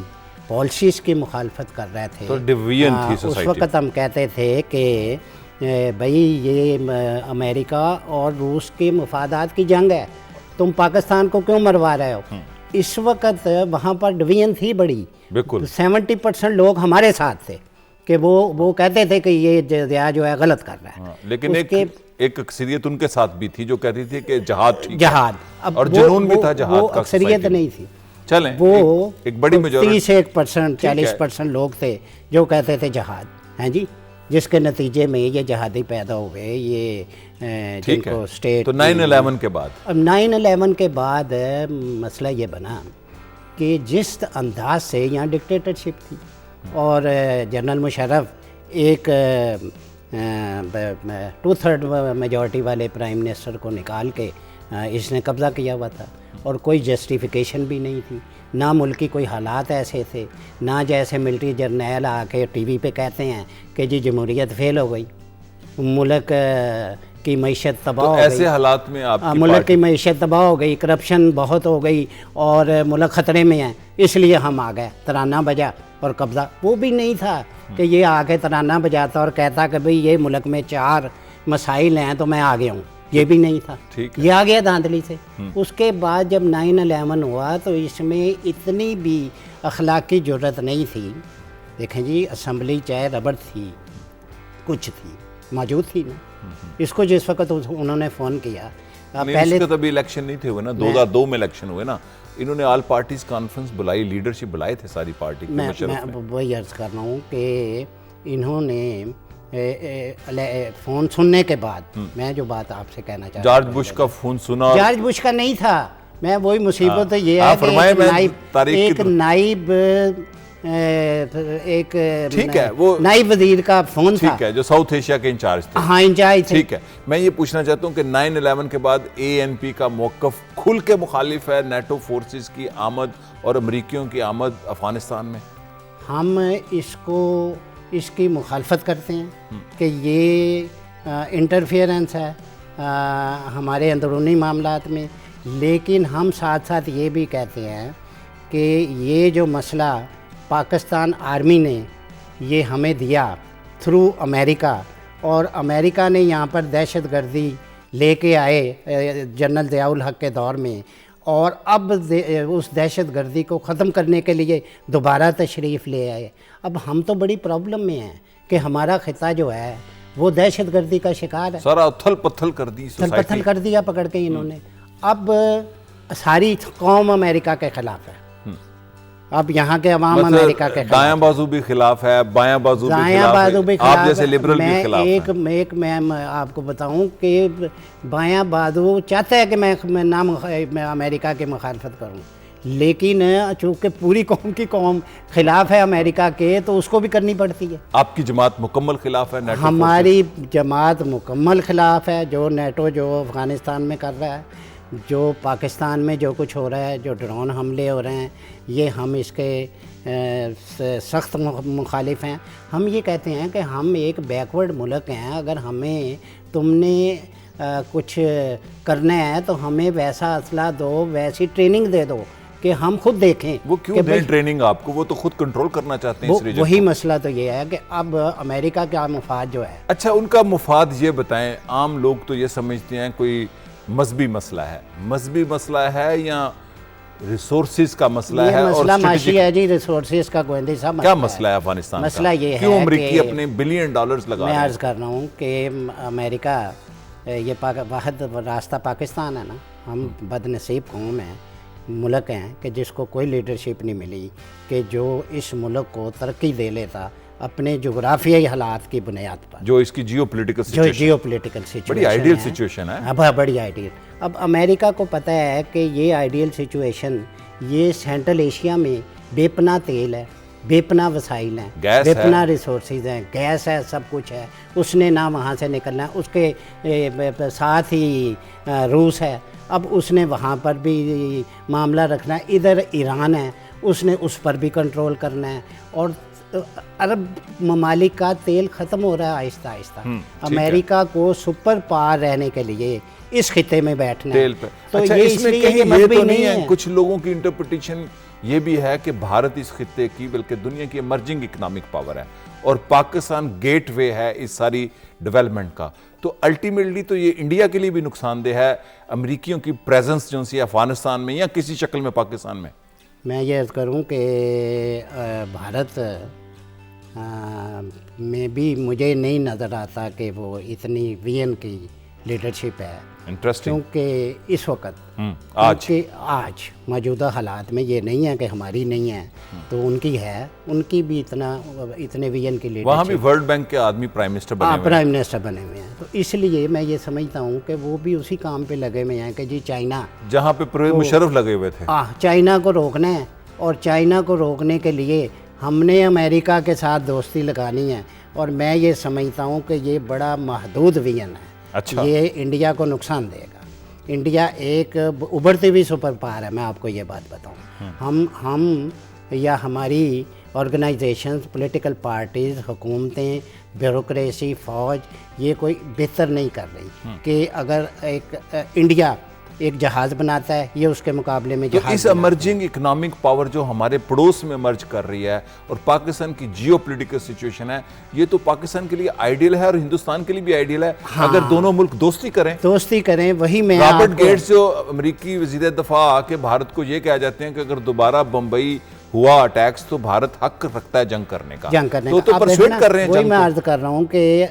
پالیسیز کی مخالفت کر رہے تھے، تو ڈویژن تھی سوسائٹی. اس وقت ہم کہتے تھے کہ بھائی یہ امریکہ اور روس کے مفادات کی جنگ ہے، تم پاکستان کو کیوں مروا رہے ہو. اس وقت وہاں پر ڈویژن تھی بڑی، بالکل 70% لوگ ہمارے ساتھ تھے کہ وہ کہتے تھے کہ یہ ضیاء جو ہے غلط کر رہا ہے. لیکن ایک اکثریت ان کے ساتھ بھی تھی جو کہتی تھی کہ جہاد ٹھیک ہے، جہاد، اور جنون بھی تھا جہاد کا. اکثریت نہیں تھی. چلیں، وہ ایک بڑی میجورٹی 31%، 40% لوگ تھے جو کہتے تھے جہاد ہیں جی، جس کے نتیجے میں یہ جہادی پیدا ہوئے. یہ جن کو اسٹیٹ. تو 9/11 کے بعد، اب 9/11 کے بعد مسئلہ یہ بنا کہ جس انداز سے یہاں ڈکٹیٹرشپ تھی، اور جنرل مشرف ایک 2/3 میجورٹی والے پرائم منسٹر کو نکال کے اس نے قبضہ کیا ہوا تھا، اور کوئی جسٹیفیکیشن بھی نہیں تھی، نہ ملک کی کوئی حالات ایسے تھے، نہ جیسے ملٹری جرنیل آ کے ٹی وی پہ کہتے ہیں کہ جی جمہوریت فیل ہو گئی، ملک کی معیشت تباہ ہو گئی، ایسے حالات میں آپ کی ملک کی معیشت تباہ ہو گئی، کرپشن بہت ہو گئی اور ملک خطرے میں ہے، اس لیے ہم آ گئے، ترانہ بجا اور قبضہ۔ وہ بھی نہیں تھا کہ یہ آ کے ترانہ بجاتا اور کہتا کہ بھئی یہ ملک میں 4 مسائل ہیں تو میں آ گیا ہوں، یہ بھی نہیں تھا، یہ آ گیا دھاندلی سے۔ اس کے بعد جب 9/11 ہوا تو اس میں اتنی بھی اخلاقی جرت نہیں تھی۔ دیکھیں جی، اسمبلی چاہے ربڑ تھی، کچھ تھی، موجود تھی نا، اس کو جس وقت انہوں نے فون کیا، پہلے تو ابھی الیکشن نہیں تھے ہوئے نا، 2002 میں الیکشن ہوئے نا، انہوں نے آل پارٹیز کانفرنس بلائی، لیڈرشپ بلائے تھے ساری پارٹی کے مشرف میں وہی عرض کر رہا ہوں کہ انہوں نے فون سننے کے بعد، میں جو بات آپ سے کہنا چاہتا ہوں، جارج بش کا فون سنا، جارج بش کا نہیں تھا، میں وہی مصیبت یہ ہے کہ ایک نائب ٹھیک ہے، وہ نائب وزیر کا فون تھا، ٹھیک ہے، جو ساؤتھ ایشیا کے انچارج تھے، ہاں انچارج تھے، ٹھیک ہے۔ میں یہ پوچھنا چاہتا ہوں کہ 9/11 کے بعد ANP کا موقف کھل کے مخالف ہے نیٹو فورسز کی آمد اور امریکیوں کی آمد افغانستان میں؟ ہم اس کی مخالفت کرتے ہیں کہ یہ انٹرفیئرنس ہے ہمارے اندرونی معاملات میں، لیکن ہم ساتھ ساتھ یہ بھی کہتے ہیں کہ یہ جو مسئلہ پاکستان آرمی نے یہ ہمیں دیا تھرو امریکہ، اور امریکہ نے یہاں پر دہشت گردی لے کے آئے جنرل ضیاء الحق کے دور میں، اور اب اس دہشت گردی کو ختم کرنے کے لیے دوبارہ تشریف لے آئے۔ اب ہم تو بڑی پرابلم میں ہیں کہ ہمارا خطہ جو ہے وہ دہشت گردی کا شکار ہے، سارا اتھل پتھل کر دی، پتھل کر دیا پکڑ کے انہوں نے۔ اب ساری قوم امریکہ کے خلاف ہے، اب یہاں کے عوام امریکہ کے خلاف، دایاں بازو بھی خلاف ہے، بایاں بازو بھی خلاف ہے، آپ جیسے لبرل بھی خلاف ہیں۔ ایک میں آپ کو بتاؤں کہ بایاں بازو چاہتا ہے کہ میں امریکہ کی مخالفت کروں، لیکن چونکہ پوری قوم خلاف ہے امریکہ کے، تو اس کو بھی کرنی پڑتی ہے۔ آپ کی جماعت مکمل خلاف ہے نیٹو؟ ہماری جماعت مکمل خلاف ہے، جو نیٹو جو افغانستان میں کر رہا ہے، جو پاکستان میں جو کچھ ہو رہا ہے، جو ڈرون حملے ہو رہے ہیں، یہ ہم اس کے سخت مخالف ہیں۔ ہم یہ کہتے ہیں کہ ہم ایک بیکورڈ ملک ہیں، اگر ہمیں تم نے کچھ کرنا ہے تو ہمیں ویسا اسلحہ دو، ویسی ٹریننگ دے دو کہ ہم خود دیکھیں۔ وہ کیوں دیں ٹریننگ آپ کو؟ وہ تو خود کنٹرول کرنا چاہتے ہیں اس ریجن کو۔ وہی مسئلہ تو یہ ہے کہ اب امریکہ کا مفاد جو ہے، اچھا ان کا مفاد یہ بتائیں، عام لوگ تو یہ سمجھتے ہیں کوئی مذہبی مسئلہ ہے، مذہبی مسئلہ ہے یا ریسورسز کا مسئلہ ہے؟ یہ مسئلہ معاشی ہے جی، ریسورسز کا گوئندی صاحب کیا مسئلہ ہے افغانستان کا؟ مسئلہ یہ ہے کیوں امریکی کہ اپنے بلین ڈالرز لگا رہے ہیں؟ میں عرض کر رہا ہوں کہ امریکہ یہ واحد راستہ پاکستان ہے نا، ہم بد نصیب قوم ہیں، ملک ہیں کہ جس کو کوئی لیڈرشپ نہیں ملی کہ جو اس ملک کو ترقی دے لیتا اپنے جغرافیائی حالات کی بنیاد پر، جو اس کی جیو پولیٹیکل سچویشن بڑی آئیڈیل سچویشن ہے۔ اب بڑی آئیڈیل، اب امریکہ کو پتہ ہے کہ یہ آئیڈیل سچویشن یہ سینٹرل ایشیا میں بے پناہ تیل ہے، بے پناہ وسائل ہیں، بے پناہ ریسورسز ہیں، گیس ہے، سب کچھ ہے، اس نے نہ وہاں سے نکلنا ہے، اس کے ساتھ ہی روس ہے، اب اس نے وہاں پر بھی معاملہ رکھنا ہے، ادھر ایران ہے، اس نے اس پر بھی کنٹرول کرنا ہے، اور عرب ممالک کا تیل ختم ہو رہا ہے آہستہ آہستہ۔ امریکہ کو سپر پاور رہنے کے لیے اس خطے میں بیٹھنا ہے، تو یہ اس میں کہیں یہ تو نہیں ہے، کچھ لوگوں کی انٹرپریٹیشن یہ بھی ہے کہ بھارت اس خطے کی بلکہ دنیا کی ایمرجنگ اکنامک پاور ہے اور پاکستان گیٹ وے ہے اس ساری ڈیولپمنٹ کا، تو الٹیمیٹلی تو یہ انڈیا کے لیے بھی نقصان دہ ہے امریکیوں کی پریزنس جو سی افغانستان میں یا کسی شکل میں پاکستان میں۔ میں یہ عرض کروں کہ بھارت میں بھی مجھے نہیں نظر آتا کہ وہ اتنی وی این کی لیڈرشپ ہے، کیونکہ اس وقت آج موجودہ حالات میں یہ نہیں ہے کہ ہماری نہیں ہے، تو ان کی ہے، ان کی بھی اتنے وی این کی لیڈرشپ، وہاں بھی ورلڈ بینک کے آدمی پرائم منسٹر بنے ہوئے ہیں، تو اس لیے میں یہ سمجھتا ہوں کہ وہ بھی اسی کام پہ لگے ہوئے ہیں کہ جی چائنا، جہاں پہ پرویز مشرف لگے ہوئے تھے، چائنا کو روکنا ہے، اور چائنا کو روکنے کے لیے ہم نے امریکہ کے ساتھ دوستی لگانی ہے، اور میں یہ سمجھتا ہوں کہ یہ بڑا محدود ویژن ہے. اچھا. یہ انڈیا کو نقصان دے گا. انڈیا ایک ابھرتی ہوئی سپر پاور ہے، میں آپ کو یہ بات بتاؤں. ہم یا ہماری آرگنائزیشنز، پولیٹیکل پارٹیز، حکومتیں، بیوروکریسی، فوج یہ کوئی بہتر نہیں کر رہی کہ اگر ایک انڈیا ایک جہاز بناتا ہے، یہ اس کے مقابلے میں تو جہاز اس امرجنگ اکنامک پاور جو ہمارے پڑوس میں مرج کر رہی ہے اور پاکستان کی جیو پولیٹیکل سچویشن ہے، یہ تو پاکستان کے لیے آئیڈیل ہے اور ہندوستان کے لیے بھی آئیڈیل ہے. اگر دونوں ملک دوستی کریں. وہی میں رابرٹ گیٹس جو امریکی وزیر دفاع آ کے بھارت کو یہ کہہ جاتے ہیں کہ اگر دوبارہ بمبئی ہوا اٹیکس تو بھارت حق رکھتا ہے جنگ کرنے کا. تو پرسویٹ کر رہے ہیں وہی جنگ میں کو. عرض کر رہا ہوں کہ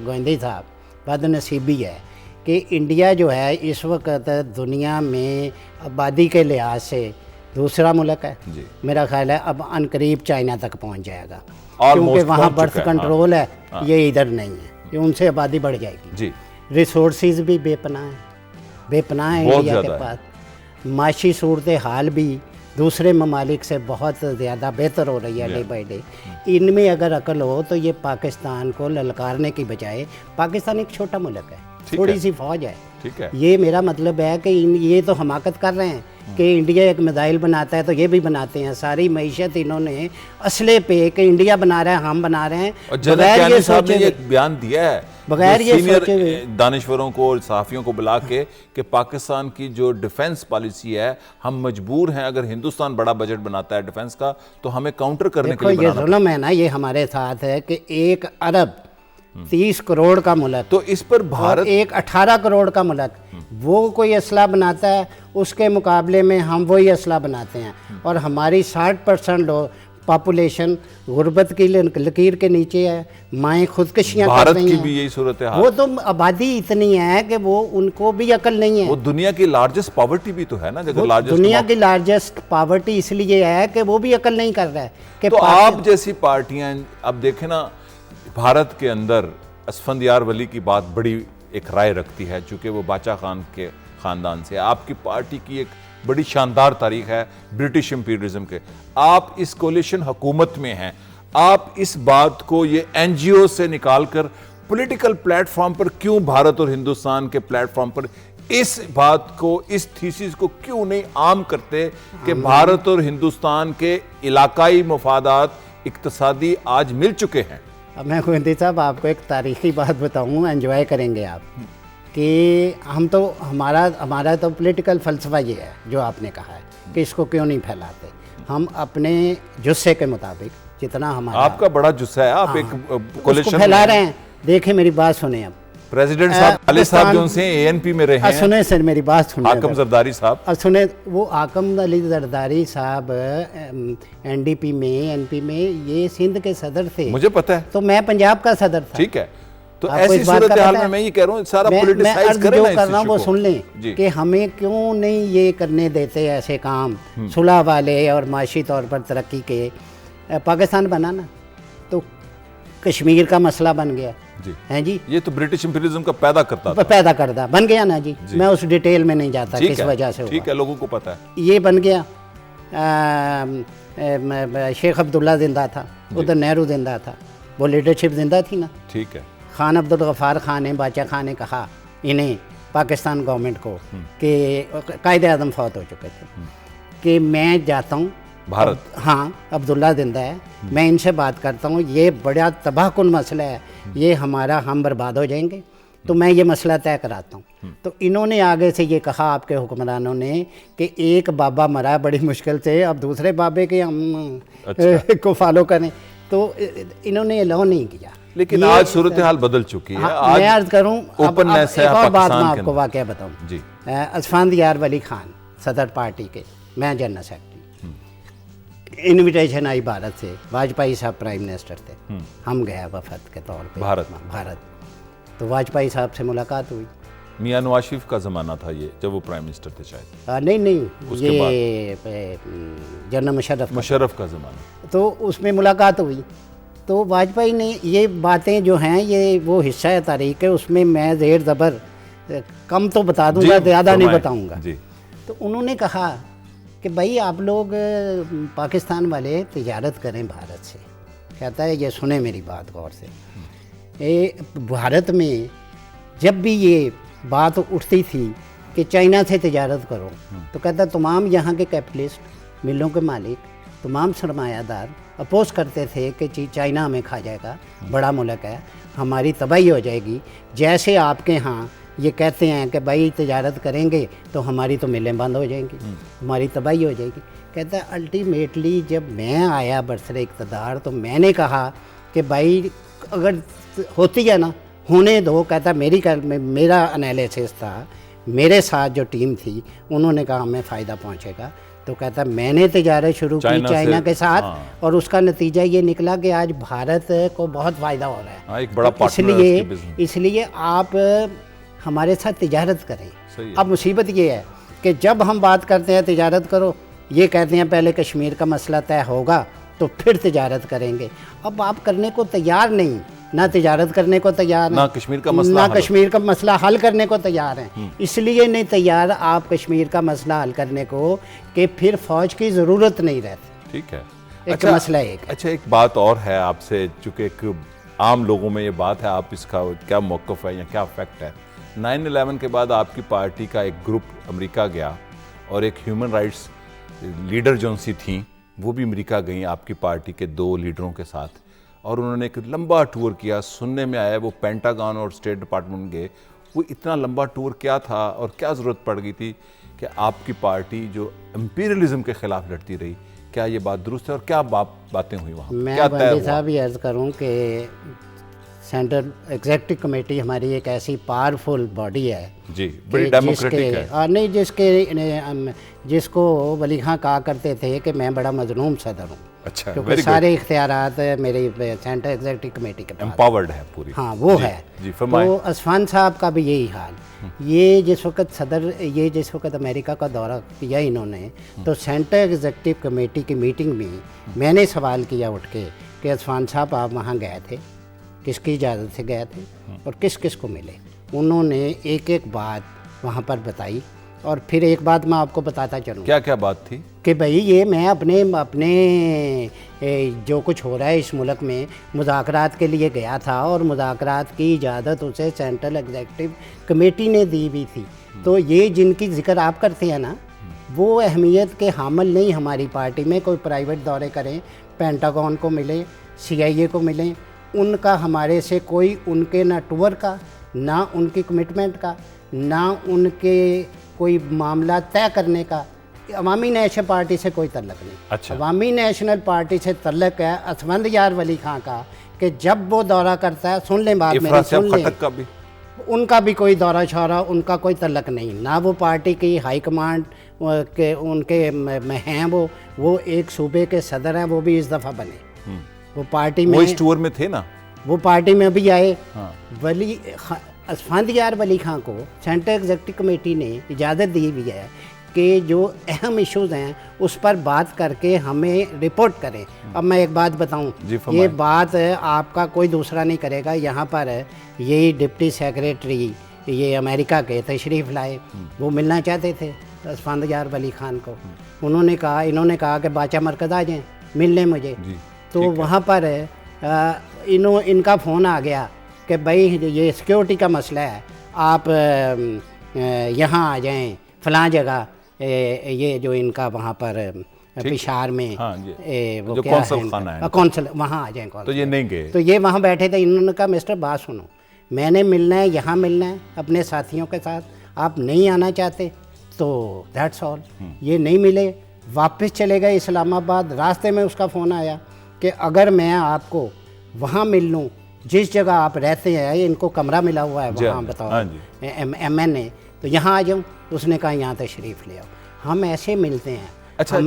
گوندی صاحب بد نصیبی ہے کہ انڈیا جو ہے اس وقت دنیا میں آبادی کے لحاظ سے دوسرا ملک ہے. میرا خیال ہے اب ان قریب چائنا تک پہنچ جائے گا، کیونکہ وہاں برتھ کنٹرول ہے، یہ ادھر نہیں ہے. ان سے آبادی بڑھ جائے گی. ریسورسز بھی بے پناہ ہیں انڈیا کے پاس. معاشی صورتحال بھی دوسرے ممالک سے بہت زیادہ بہتر ہو رہی ہے ڈے بائی ڈے. ان میں اگر عقل ہو تو یہ پاکستان کو للکارنے کی بجائے، پاکستان ایک چھوٹا ملک ہے، تھوڑی سی فوج ہے. یہ میرا مطلب ہے کہ یہ تو حماقت کر رہے ہیں کہ انڈیا ایک میزائل بناتا ہے تو یہ بھی بناتے ہیں. ساری معیشت انہوں نے اسلحے پہ کہ انڈیا بنا رہا ہے، ہم بنا رہے ہیں. اور جنرل کیانی صاحب نے یہ بیان دیا ہے بغیر یہ سینئر سوچے ہوئے دانشوروں کو اور صحافیوں کو بلا کے کہ پاکستان کی جو ڈیفنس پالیسی ہے، ہم مجبور ہیں اگر ہندوستان بڑا بجٹ بناتا ہے ڈیفنس کا تو ہمیں کاؤنٹر کرنے کے لیے یہ ظلم ہے نا. یہ ہمارے ساتھ ہے کہ 1 ارب 30 کروڑ کا ملک، تو اس پر بھارت ایک 18 کروڑ کا ملک وہ کوئی اسلحہ بناتا ہے، اس کے مقابلے میں ہم وہی اسلحہ بناتے ہیں. اور ہماری 60% پاپولیشن غربت کی لکیر کے نیچے ہے. مائیں خودکشیاں کر بھارت رہی کی ہیں. بھی یہی صورتحال. وہ تو آبادی اتنی ہے کہ وہ ان کو بھی عقل نہیں ہے. وہ دنیا کی لارجسٹ پاورٹی بھی تو ہے نا. دنیا کی لارجسٹ پاورٹی اس لیے ہے کہ وہ بھی عقل نہیں کر رہا ہے. کہ تو آپ جیسی پارٹیاں اب دیکھیں نا، بھارت کے اندر اسفندیار ولی کی بات بڑی ایک رائے رکھتی ہے چونکہ وہ باچا خان کے خاندان سے. آپ کی پارٹی کی ایک بڑی شاندار تاریخ ہے برٹش امپیریلزم کے. آپ اس کولیشن حکومت میں ہیں، آپ اس بات کو یہ این جی او سے نکال کر پولیٹیکل پلیٹ فارم پر کیوں بھارت اور ہندوستان کے پلیٹ فارم پر اس بات کو، اس تھیسس کو کیوں نہیں عام کرتے کہ بھارت اور ہندوستان کے علاقائی مفادات اقتصادی آج مل چکے ہیں. اب میں گوندی صاحب آپ کو ایک تاریخی بات بتاؤں، انجوائے کریں گے آپ، کہ ہم تو ہمارا تو پولیٹیکل فلسفہ یہ ہے جو آپ نے کہا ہے کہ اس کو کیوں نہیں پھیلاتے. ہم اپنے جسے کے مطابق جتنا ہمارا، آپ کا بڑا جسہ ہے، آپ ایک کولیشن پھیلا رہے ہیں. دیکھیں میری بات سنیں. اب پریزیڈنٹ صاحب علی صاحب جو سے اے این پی میں رہے ہیں، سنیں سر میری بات سنیں. حاکم زرداری صاحب، اب سنیں، وہ حاکم علی زرداری صاحب این ڈی پی میں، این پی میں یہ سندھ کے صدر تھے. مجھے پتہ ہے. تو میں پنجاب کا صدر تھا. ٹھیک ہے. تو ایسی صورتحال میں یہ کہہ رہا ہوں سارا پولیٹیسائز کریں نا. میں کر رہا ہوں وہ سن لیں کہ ہمیں کیوں نہیں یہ کرنے دیتے ایسے کام صلح والے اور معاشی طور پر ترقی کے. پاکستان بنا نا تو کشمیر کا مسئلہ بن گیا ہیں جی. یہ تو برٹش امپیریلزم کا پیدا کرتا بن گیا نا جی. میں اس ڈیٹیل میں نہیں جاتا کس وجہ سے. ٹھیک ہے، لوگوں کو پتہ ہے. یہ بن گیا. شیخ عبداللہ زندہ تھا، ادھر نہرو زندہ تھا، وہ لیڈرشپ زندہ تھی نا. ٹھیک ہے. خان عبدالغفار خان نے، باچا خان نے کہا انہیں، پاکستان گورنمنٹ کو، کہ قائد اعظم فوت ہو چکے تھے، کہ میں جاتا ہوں بھارت، ہاں عبداللہ زندہ ہے، میں ان سے بات کرتا ہوں، یہ بڑا تباہ کن مسئلہ ہے، یہ ہم برباد ہو جائیں گے، تو میں یہ مسئلہ طے کراتا ہوں. تو انہوں نے آگے سے یہ کہا آپ کے حکمرانوں نے کہ ایک بابا مرا بڑی مشکل سے، اب دوسرے بابے کے ہم کو فالو کریں. تو انہوں نے الاؤ نہیں کیا. لیکن آج صورتحال بدل چکی ہے. میں عرض کروں اوپننس ہے. ایک اور بات میں آپ کو واقعہ بتاؤں. اسفندیار ولی خان صدر پارٹی کے، میں جنرل سیکرٹری. انویٹیشن آئی بھارت سے، واجپئی صاحب پرائم منسٹر تھے، ہم گئے وفد کے طور پہ بھارت. تو واجپئی صاحب سے ملاقات ہوئی. میاں نواز شریف کا زمانہ تھا یہ، جب وہ پرائم منسٹر تھے شاید. نہیں، یہ جنرل مشرف کا زمانہ. تو اس میں ملاقات ہوئی. تو واجپئی نے یہ باتیں جو ہیں، یہ وہ حصہ ہے تاریخ ہے، اس میں میں زیر زبر کم تو بتا دوں گا، زیادہ نہیں بتاؤں گا. تو انہوں نے کہا کہ بھائی آپ لوگ پاکستان والے تجارت کریں بھارت سے. کہتا ہے یہ سنیں میری بات غور سے. بھارت میں جب بھی یہ بات اٹھتی تھی کہ چائنا سے تجارت کرو تو کہتا تمام یہاں کے کیپٹلسٹ, ملوں کے مالک, تمام سرمایہ دار اپوز کرتے تھے کہ چائنا ہمیں کھا جائے گا, بڑا ملک ہے, ہماری تباہی ہو جائے گی. جیسے آپ کے ہاں یہ کہتے ہیں کہ بھائی تجارت کریں گے تو ہماری تو ملیں بند ہو جائیں گی, ہماری تباہی ہو جائے گی. کہتا ہے الٹیمیٹلی جب میں آیا برسر اقتدار تو میں نے کہا کہ بھائی اگر ہوتی ہے نا ہونے دو. کہتا میرا انالیسس تھا, میرے ساتھ جو ٹیم تھی انہوں نے کہا ہمیں فائدہ پہنچے گا. تو کہتا میں نے تجارت شروع کی چائنا کے ساتھ اور اس کا نتیجہ یہ نکلا کہ آج بھارت کو بہت فائدہ ہو رہا ہے. ایک بڑا پارٹنر, اس لیے آپ ہمارے ساتھ تجارت کریں. اب مصیبت یہ ہے کہ جب ہم بات کرتے ہیں تجارت کرو, یہ کہتے ہیں پہلے کشمیر کا مسئلہ طے ہوگا تو پھر تجارت کریں گے. اب آپ کرنے کو تیار نہیں, نہ تجارت کرنے کو تیار ہیں, نہ کشمیر کا مسئلہ حل کرنے کو تیار ہیں. اس لیے نہیں تیار آپ کشمیر کا مسئلہ حل کرنے کو کہ پھر فوج کی ضرورت نہیں رہتی. ٹھیک ہے, ایک مسئلہ ایک. اچھا ایک بات اور ہے آپ سے, چونکہ ایک عام لوگوں میں یہ بات ہے, آپ اس کا کیا موقف ہے یا کیا فیکٹ ہے. 9/11 کے بعد آپ کی پارٹی کا ایک گروپ امریکہ گیا اور ایک ہیومن رائٹس لیڈر جو سی تھیں وہ بھی امریکہ گئیں آپ کی پارٹی کے 2 لیڈروں کے ساتھ, اور انہوں نے ایک لمبا ٹور کیا. سننے میں آیا وہ پینٹاگون اور اسٹیٹ ڈپارٹمنٹ گئے. وہ اتنا لمبا ٹور کیا تھا اور کیا ضرورت پڑ گئی تھی کہ آپ کی پارٹی جو امپیریلزم کے خلاف لڑتی رہی, کیا یہ بات درست ہے اور کیا باتیں ہوئی وہاں؟ میں گاندھی صاحب یہ عرض کروں کہ سینٹرل ایگزیکٹو کمیٹی ہماری ایک ایسی پاورفل باڈی ہے جی, بڑی ڈیموکریٹک ہے, اور نہیں جس کو ولی خان کہا کرتے تھے کہ میں بڑا مظلوم صدر ہوں. اچھا, کیونکہ سارے اختیارات میری سینٹرل ایگزیکٹو کمیٹی کے پاس امپاورڈ ہے پوری. ہاں وہ ہے. تو عثمان صاحب کا بھی یہی حال. یہ جس وقت امریکہ کا دورہ کیا انہوں نے, تو سینٹرل ایگزیکٹو کمیٹی کی میٹنگ میں میں نے سوال کیا اٹھ کے کہ عثمان صاحب آپ وہاں گئے تھے, کس کی اجازت سے گئے تھے اور کس کس کو ملے؟ انہوں نے ایک ایک بات وہاں پر بتائی. اور پھر ایک بات میں آپ کو بتاتا چلوں. کیا بات تھی؟ کہ بھائی یہ میں اپنے جو کچھ ہو رہا ہے اس ملک میں مذاکرات کے لیے گیا تھا, اور مذاکرات کی اجازت اسے سینٹرل ایگزیکٹو کمیٹی نے دی ہوئی تھی. تو یہ جن کی ذکر آپ کرتے ہیں نا, وہ اہمیت کے حامل نہیں ہماری پارٹی میں. کوئی پرائیویٹ دورے کریں, پینٹاگون کو ملیں, CIA کو ملیں, ان کا ہمارے سے کوئی ان کے نہ ٹور کا, نہ ان کی کمٹمنٹ کا, نہ ان کے کوئی معاملہ طے کرنے کا عوامی نیشنل پارٹی سے کوئی تعلق نہیں. اچھا. عوامی نیشنل پارٹی سے تعلق ہے اسفند یار ولی خان کا, کہ جب وہ دورہ کرتا ہے, سن لیں بات میری, سن لیں, ان کا بھی کوئی دورہ شورہ, ان کا کوئی تعلق نہیں, نہ وہ پارٹی کی ہائی کمانڈ کے ان کے میں ہیں. وہ ایک صوبے کے صدر ہیں, وہ بھی اس دفعہ بنے. وہ پارٹی میں, وہ اس ٹور میں تھے نا, وہ پارٹی میں بھی آئے. اسفند یار ولی خان کو سینٹرل ایگزیکٹو کمیٹی نے اجازت دی ہوئی ہے کہ جو اہم ایشوز ہیں اس پر بات کر کے ہمیں رپورٹ کریں. اب میں ایک بات بتاؤں, یہ بات آپ کا کوئی دوسرا نہیں کرے گا. یہاں پر یہی ڈپٹی سیکریٹری یہ امریکہ کے تشریف لائے, وہ ملنا چاہتے تھے اسفند یار ولی خان کو. انہوں نے کہا کہ باچا مرکز آ جائیں, مل لیں مجھے. تو وہاں پر ان کا فون آ گیا کہ بھائی یہ سیکیورٹی کا مسئلہ ہے, آپ یہاں آ جائیں فلاں جگہ. یہ جو ان کا وہاں پر پشاور میں وہ کونسل خانہ ہے, کونسل, وہاں آ جائیں. تو یہ نہیں گئے, تو یہ وہاں بیٹھے تھے. انہوں نے کہا مسٹر بات سنو, میں نے ملنا ہے, یہاں ملنا ہے اپنے ساتھیوں کے ساتھ, آپ نہیں آنا چاہتے تو دیٹس آل. یہ نہیں ملے, واپس چلے گئے اسلام آباد. راستے میں اس کا فون آیا کہ اگر میں آپ کو وہاں مل لوں جس جگہ آپ رہتے ہیں, ان کو کمرہ ملا ہوا ہے وہاں, بتاؤ MN, تو یہاں آ جاؤں. اس نے کہا یہاں تشریف لے آؤ, ہم ایسے ملتے ہیں. اچھا,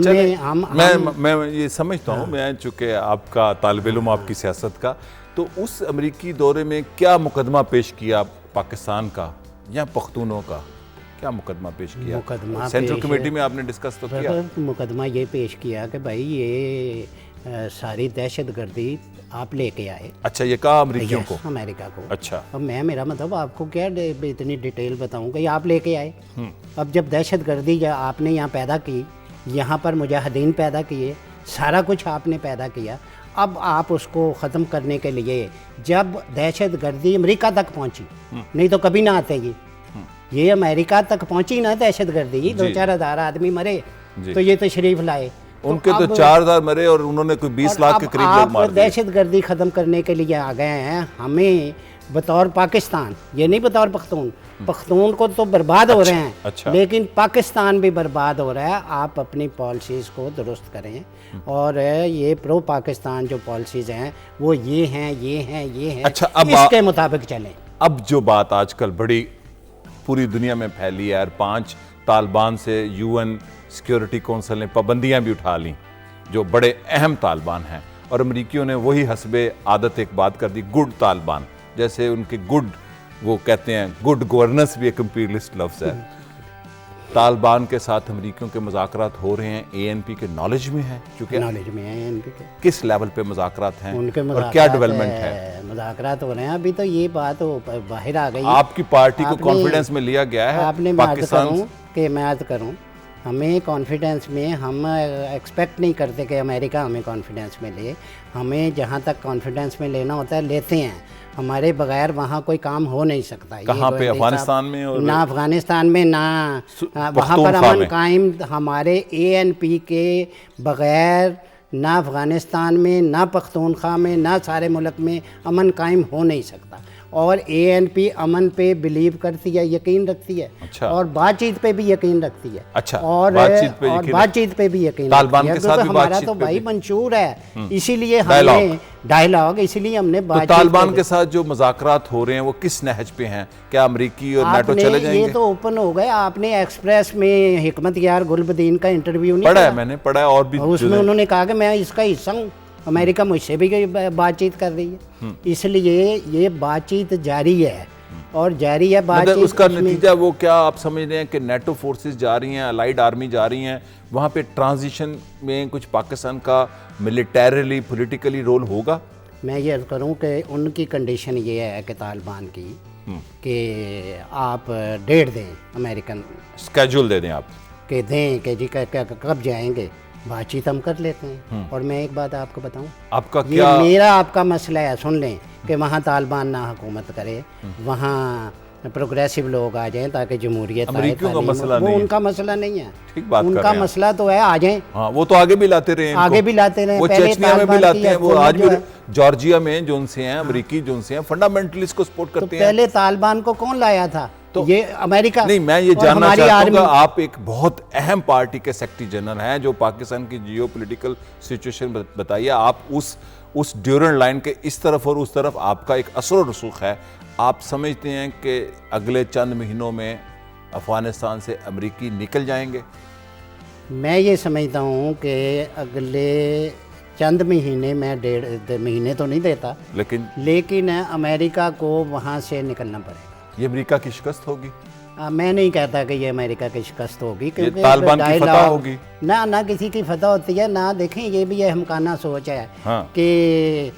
میں یہ سمجھتا ہوں, میں چونکہ آپ کا طالب علم آپ کی سیاست کا, تو اس امریکی دورے میں کیا مقدمہ پیش کیا پاکستان کا یا پختونوں کا, کیا مقدمہ پیش کیا؟ سینٹرل کمیٹی میں آپ نے ڈسکس تو کیا. مقدمہ یہ پیش کیا کہ بھائی یہ ساری دہشت گردی آپ لے کے آئے. اچھا, یہ کہا امریکیوں کو, امریکہ کو. اچھا, اب میرا مطلب آپ کو کیا اتنی ڈیٹیل بتاؤں کہ آپ لے کے آئے. اب جب دہشت گردی آپ نے یہاں پیدا کی, یہاں پر مجاہدین پیدا کیے، سارا کچھ آپ نے پیدا کیا. اب آپ اس کو ختم کرنے کے لیے جب دہشت گردی امریکہ تک پہنچی، نہیں تو کبھی نہ آتے یہ امریکہ تک پہنچی نا دہشت گردی، 2-4 ہزار آدمی مرے تو یہ تشریف لائے. ان کے تو 4,000 مرے اور انہوں نے کوئی 20 لاکھ کے قریب لوگ مار دیے. دہشت گردی ختم کرنے کے لیے آ گئے ہیں. ہمیں بطور پاکستان، یہ نہیں بطور پختون کو تو برباد ہو رہے ہیں، لیکن پاکستان بھی برباد ہو رہا ہے. آپ اپنی پالیسیز کو درست کریں اور یہ پرو پاکستان جو پالیسیز ہیں وہ یہ ہیں اس کے مطابق چلیں. اب جو بات آج کل بڑی پوری دنیا میں پھیلی ہے اور 5 طالبان سے UN سیکیورٹی کونسل نے پابندیاں بھی اٹھا لیں جو بڑے اہم طالبان ہیں، اور امریکیوں نے وہی حسب عادت ایک بات کر دی، گڈ طالبان، جیسے ان کے گڈ وہ کہتے ہیں گڈ گورننس بھی ایک امپیریلسٹ لفظ ہے. طالبان کے ساتھ امریکیوں کے مذاکرات ہو رہے ہیں، ANP کے نالج میں ہیں، چونکہ نالج میں ہیں ANP کے. کس لیول پہ مذاکرات ہیں ان کے اور کیا ڈیولپمنٹ ہے؟ مذاکرات ہو رہے ہیں. ابھی تو یہ بات باہر آ گئی. آپ کی پارٹی کو کانفیڈنس میں لیا گیا ہے؟ آپ نے میں عرض کروں ہمیں کانفیڈنس میں، ہم ایکسپیکٹ نہیں کرتے کہ امریکہ ہمیں کانفیڈنس میں لے. ہمیں جہاں تک کانفیڈنس میں لینا ہوتا ہے لیتے ہیں. ہمارے بغیر وہاں کوئی کام ہو نہیں سکتا. کہاں پہ؟ افغانستان میں؟ نہ افغانستان میں، نہ وہاں پر امن قائم ہمارے ANP کے بغیر نہ افغانستان میں، نہ پختونخوا میں، نہ سارے ملک میں امن قائم ہو نہیں سکتا. اور ANP امن پہ بلیو کرتی ہے، یقین رکھتی ہے، اور بات چیت پہ بھی یقین رکھتی ہے. اور بات چیت پہ بھی یقین رکھتی ہے. ہمارا تو بھائی منشور ہے، اسی لیے ہمیں ڈائلاگ، اسی لیے ہم نے بات. طالبان کے ساتھ جو مذاکرات ہو رہے ہیں وہ کس نہج پہ ہیں؟ کیا امریکی اور نیٹو چلے جائیں گے؟ یہ تو اوپن ہو گئے. آپ نے ایکسپریس میں حکمت یار گلبدین کا انٹرویو نہیں پڑھا ہے؟ میں نے پڑھا ہے. اور بھی اس میں انہوں نے کہا کہ میں اس کا حصہ ہوں، امریکہ مجھ سے بھی بات چیت کر رہی ہے. اس لیے یہ بات چیت جاری ہے اور جاری ہے بات چیت. اس کا نتیجہ وہ کیا آپ سمجھ رہے ہیں کہ نیٹو فورسز جا رہی ہیں، الائیڈ آرمی جا رہی ہیں، وہاں پہ ٹرانزیشن میں کچھ پاکستان کا ملیٹریلی پولیٹیکلی رول ہوگا؟ میں یہ عرض کروں کہ ان کی کنڈیشن یہ ہے کہ طالبان کی کہ آپ ڈیٹ دیں، امریکن اسکیجول دے دیں، آپ کہ دیں کہ جی کب جائیں گے، بات چیت ہم کر لیتے ہیں. اور میں ایک بات آپ کو بتاؤں، آپ کا یہ میرا آپ کا مسئلہ ہے، سن لیں کہ وہاں طالبان نہ حکومت کرے، وہاں پروگریسو لوگ آ جائیں تاکہ جمہوریت آئے. وہ ان کا مسئلہ نہیں ہے، ان کا مسئلہ تو ہے آ جائیں. وہ تو آگے بھی لاتے رہے ہیں، وہ چیچنیا میں بھی لاتے ہیں، وہ آج بھی جارجیا میں جو ان سے ہیں، امریکی جو ان سے ہیں، فنڈامنٹلسٹ کو سپورٹ کرتے ہیں. پہلے طالبان کو کون لایا تھا؟ یہ امریکہ. نہیں، میں یہ جاننا چاہتا ہوں کہ آپ ایک بہت اہم پارٹی کے سیکرٹری جنرل ہیں جو پاکستان کی جیو پولیٹیکل سچویشن بتائیے. آپ اس ڈیورنٹ لائن کے اس طرف اور اس طرف آپ کا ایک اثر و رسوخ ہے. آپ سمجھتے ہیں کہ اگلے چند مہینوں میں افغانستان سے امریکی نکل جائیں گے؟ میں یہ سمجھتا ہوں کہ اگلے چند مہینے، میں 1.5 مہینے تو نہیں دیتا، لیکن امریکہ کو وہاں سے نکلنا پڑے گا. یہ امریکہ کی شکست ہوگی؟ میں نہیں کہتا کہ یہ امریکہ کی شکست ہوگی، کیونکہ طالبان کی فتح ہوگی. نہ کسی کی فتح ہوتی ہے نہ. دیکھیں یہ بھی احمقانہ سوچ ہے کہ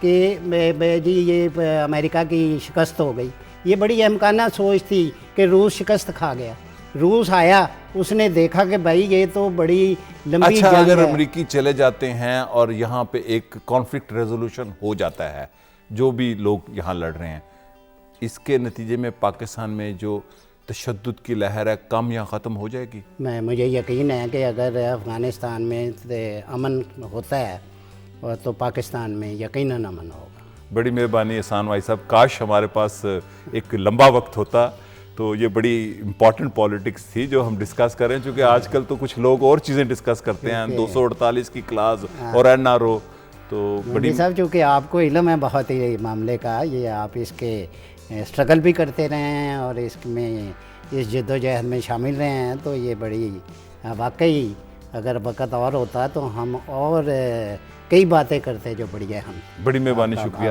جی یہ امریکہ کی شکست ہو گئی. یہ بڑی احمقانہ سوچ تھی کہ روس شکست کھا گیا. روس آیا، اس نے دیکھا کہ بھائی یہ تو بڑی لمبی جنگ ہے. اگر امریکی چلے جاتے ہیں اور یہاں پہ ایک کانفلکٹ ریزولوشن ہو جاتا ہے، جو بھی لوگ یہاں لڑ رہے ہیں، اس کے نتیجے میں پاکستان میں جو تشدد کی لہر ہے کم یا ختم ہو جائے گی؟ مجھے یقین ہے کہ اگر افغانستان میں امن ہوتا ہے تو پاکستان میں یقیناً امن ہوگا. بڑی مہربانی احسان بھائی صاحب. کاش ہمارے پاس ایک لمبا وقت ہوتا تو یہ بڑی امپورٹنٹ پالیٹکس تھی جو ہم ڈسکس کر رہے ہیں، چونکہ آج کل تو کچھ لوگ اور چیزیں ڈسکس کرتے ہیں، 248 کی کلاس اور NRO. تو بڑی صاحب چونکہ آپ کو علم ہے بہت ہی معاملے کا، یہ آپ اس کے اسٹرگل بھی کرتے رہے ہیں اور اس میں اس جد و جہد میں شامل رہے ہیں، تو یہ بڑی واقعی اگر وقت اور ہوتا تو ہم اور کئی باتیں کرتے جو بڑی اہم. بڑی مہربانی، شکریہ.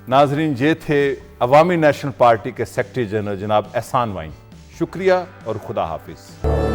ناظرین، یہ تھے عوامی نیشنل پارٹی کے سیکرٹری جنرل جناب احسان وائن. شکریہ اور خدا حافظ.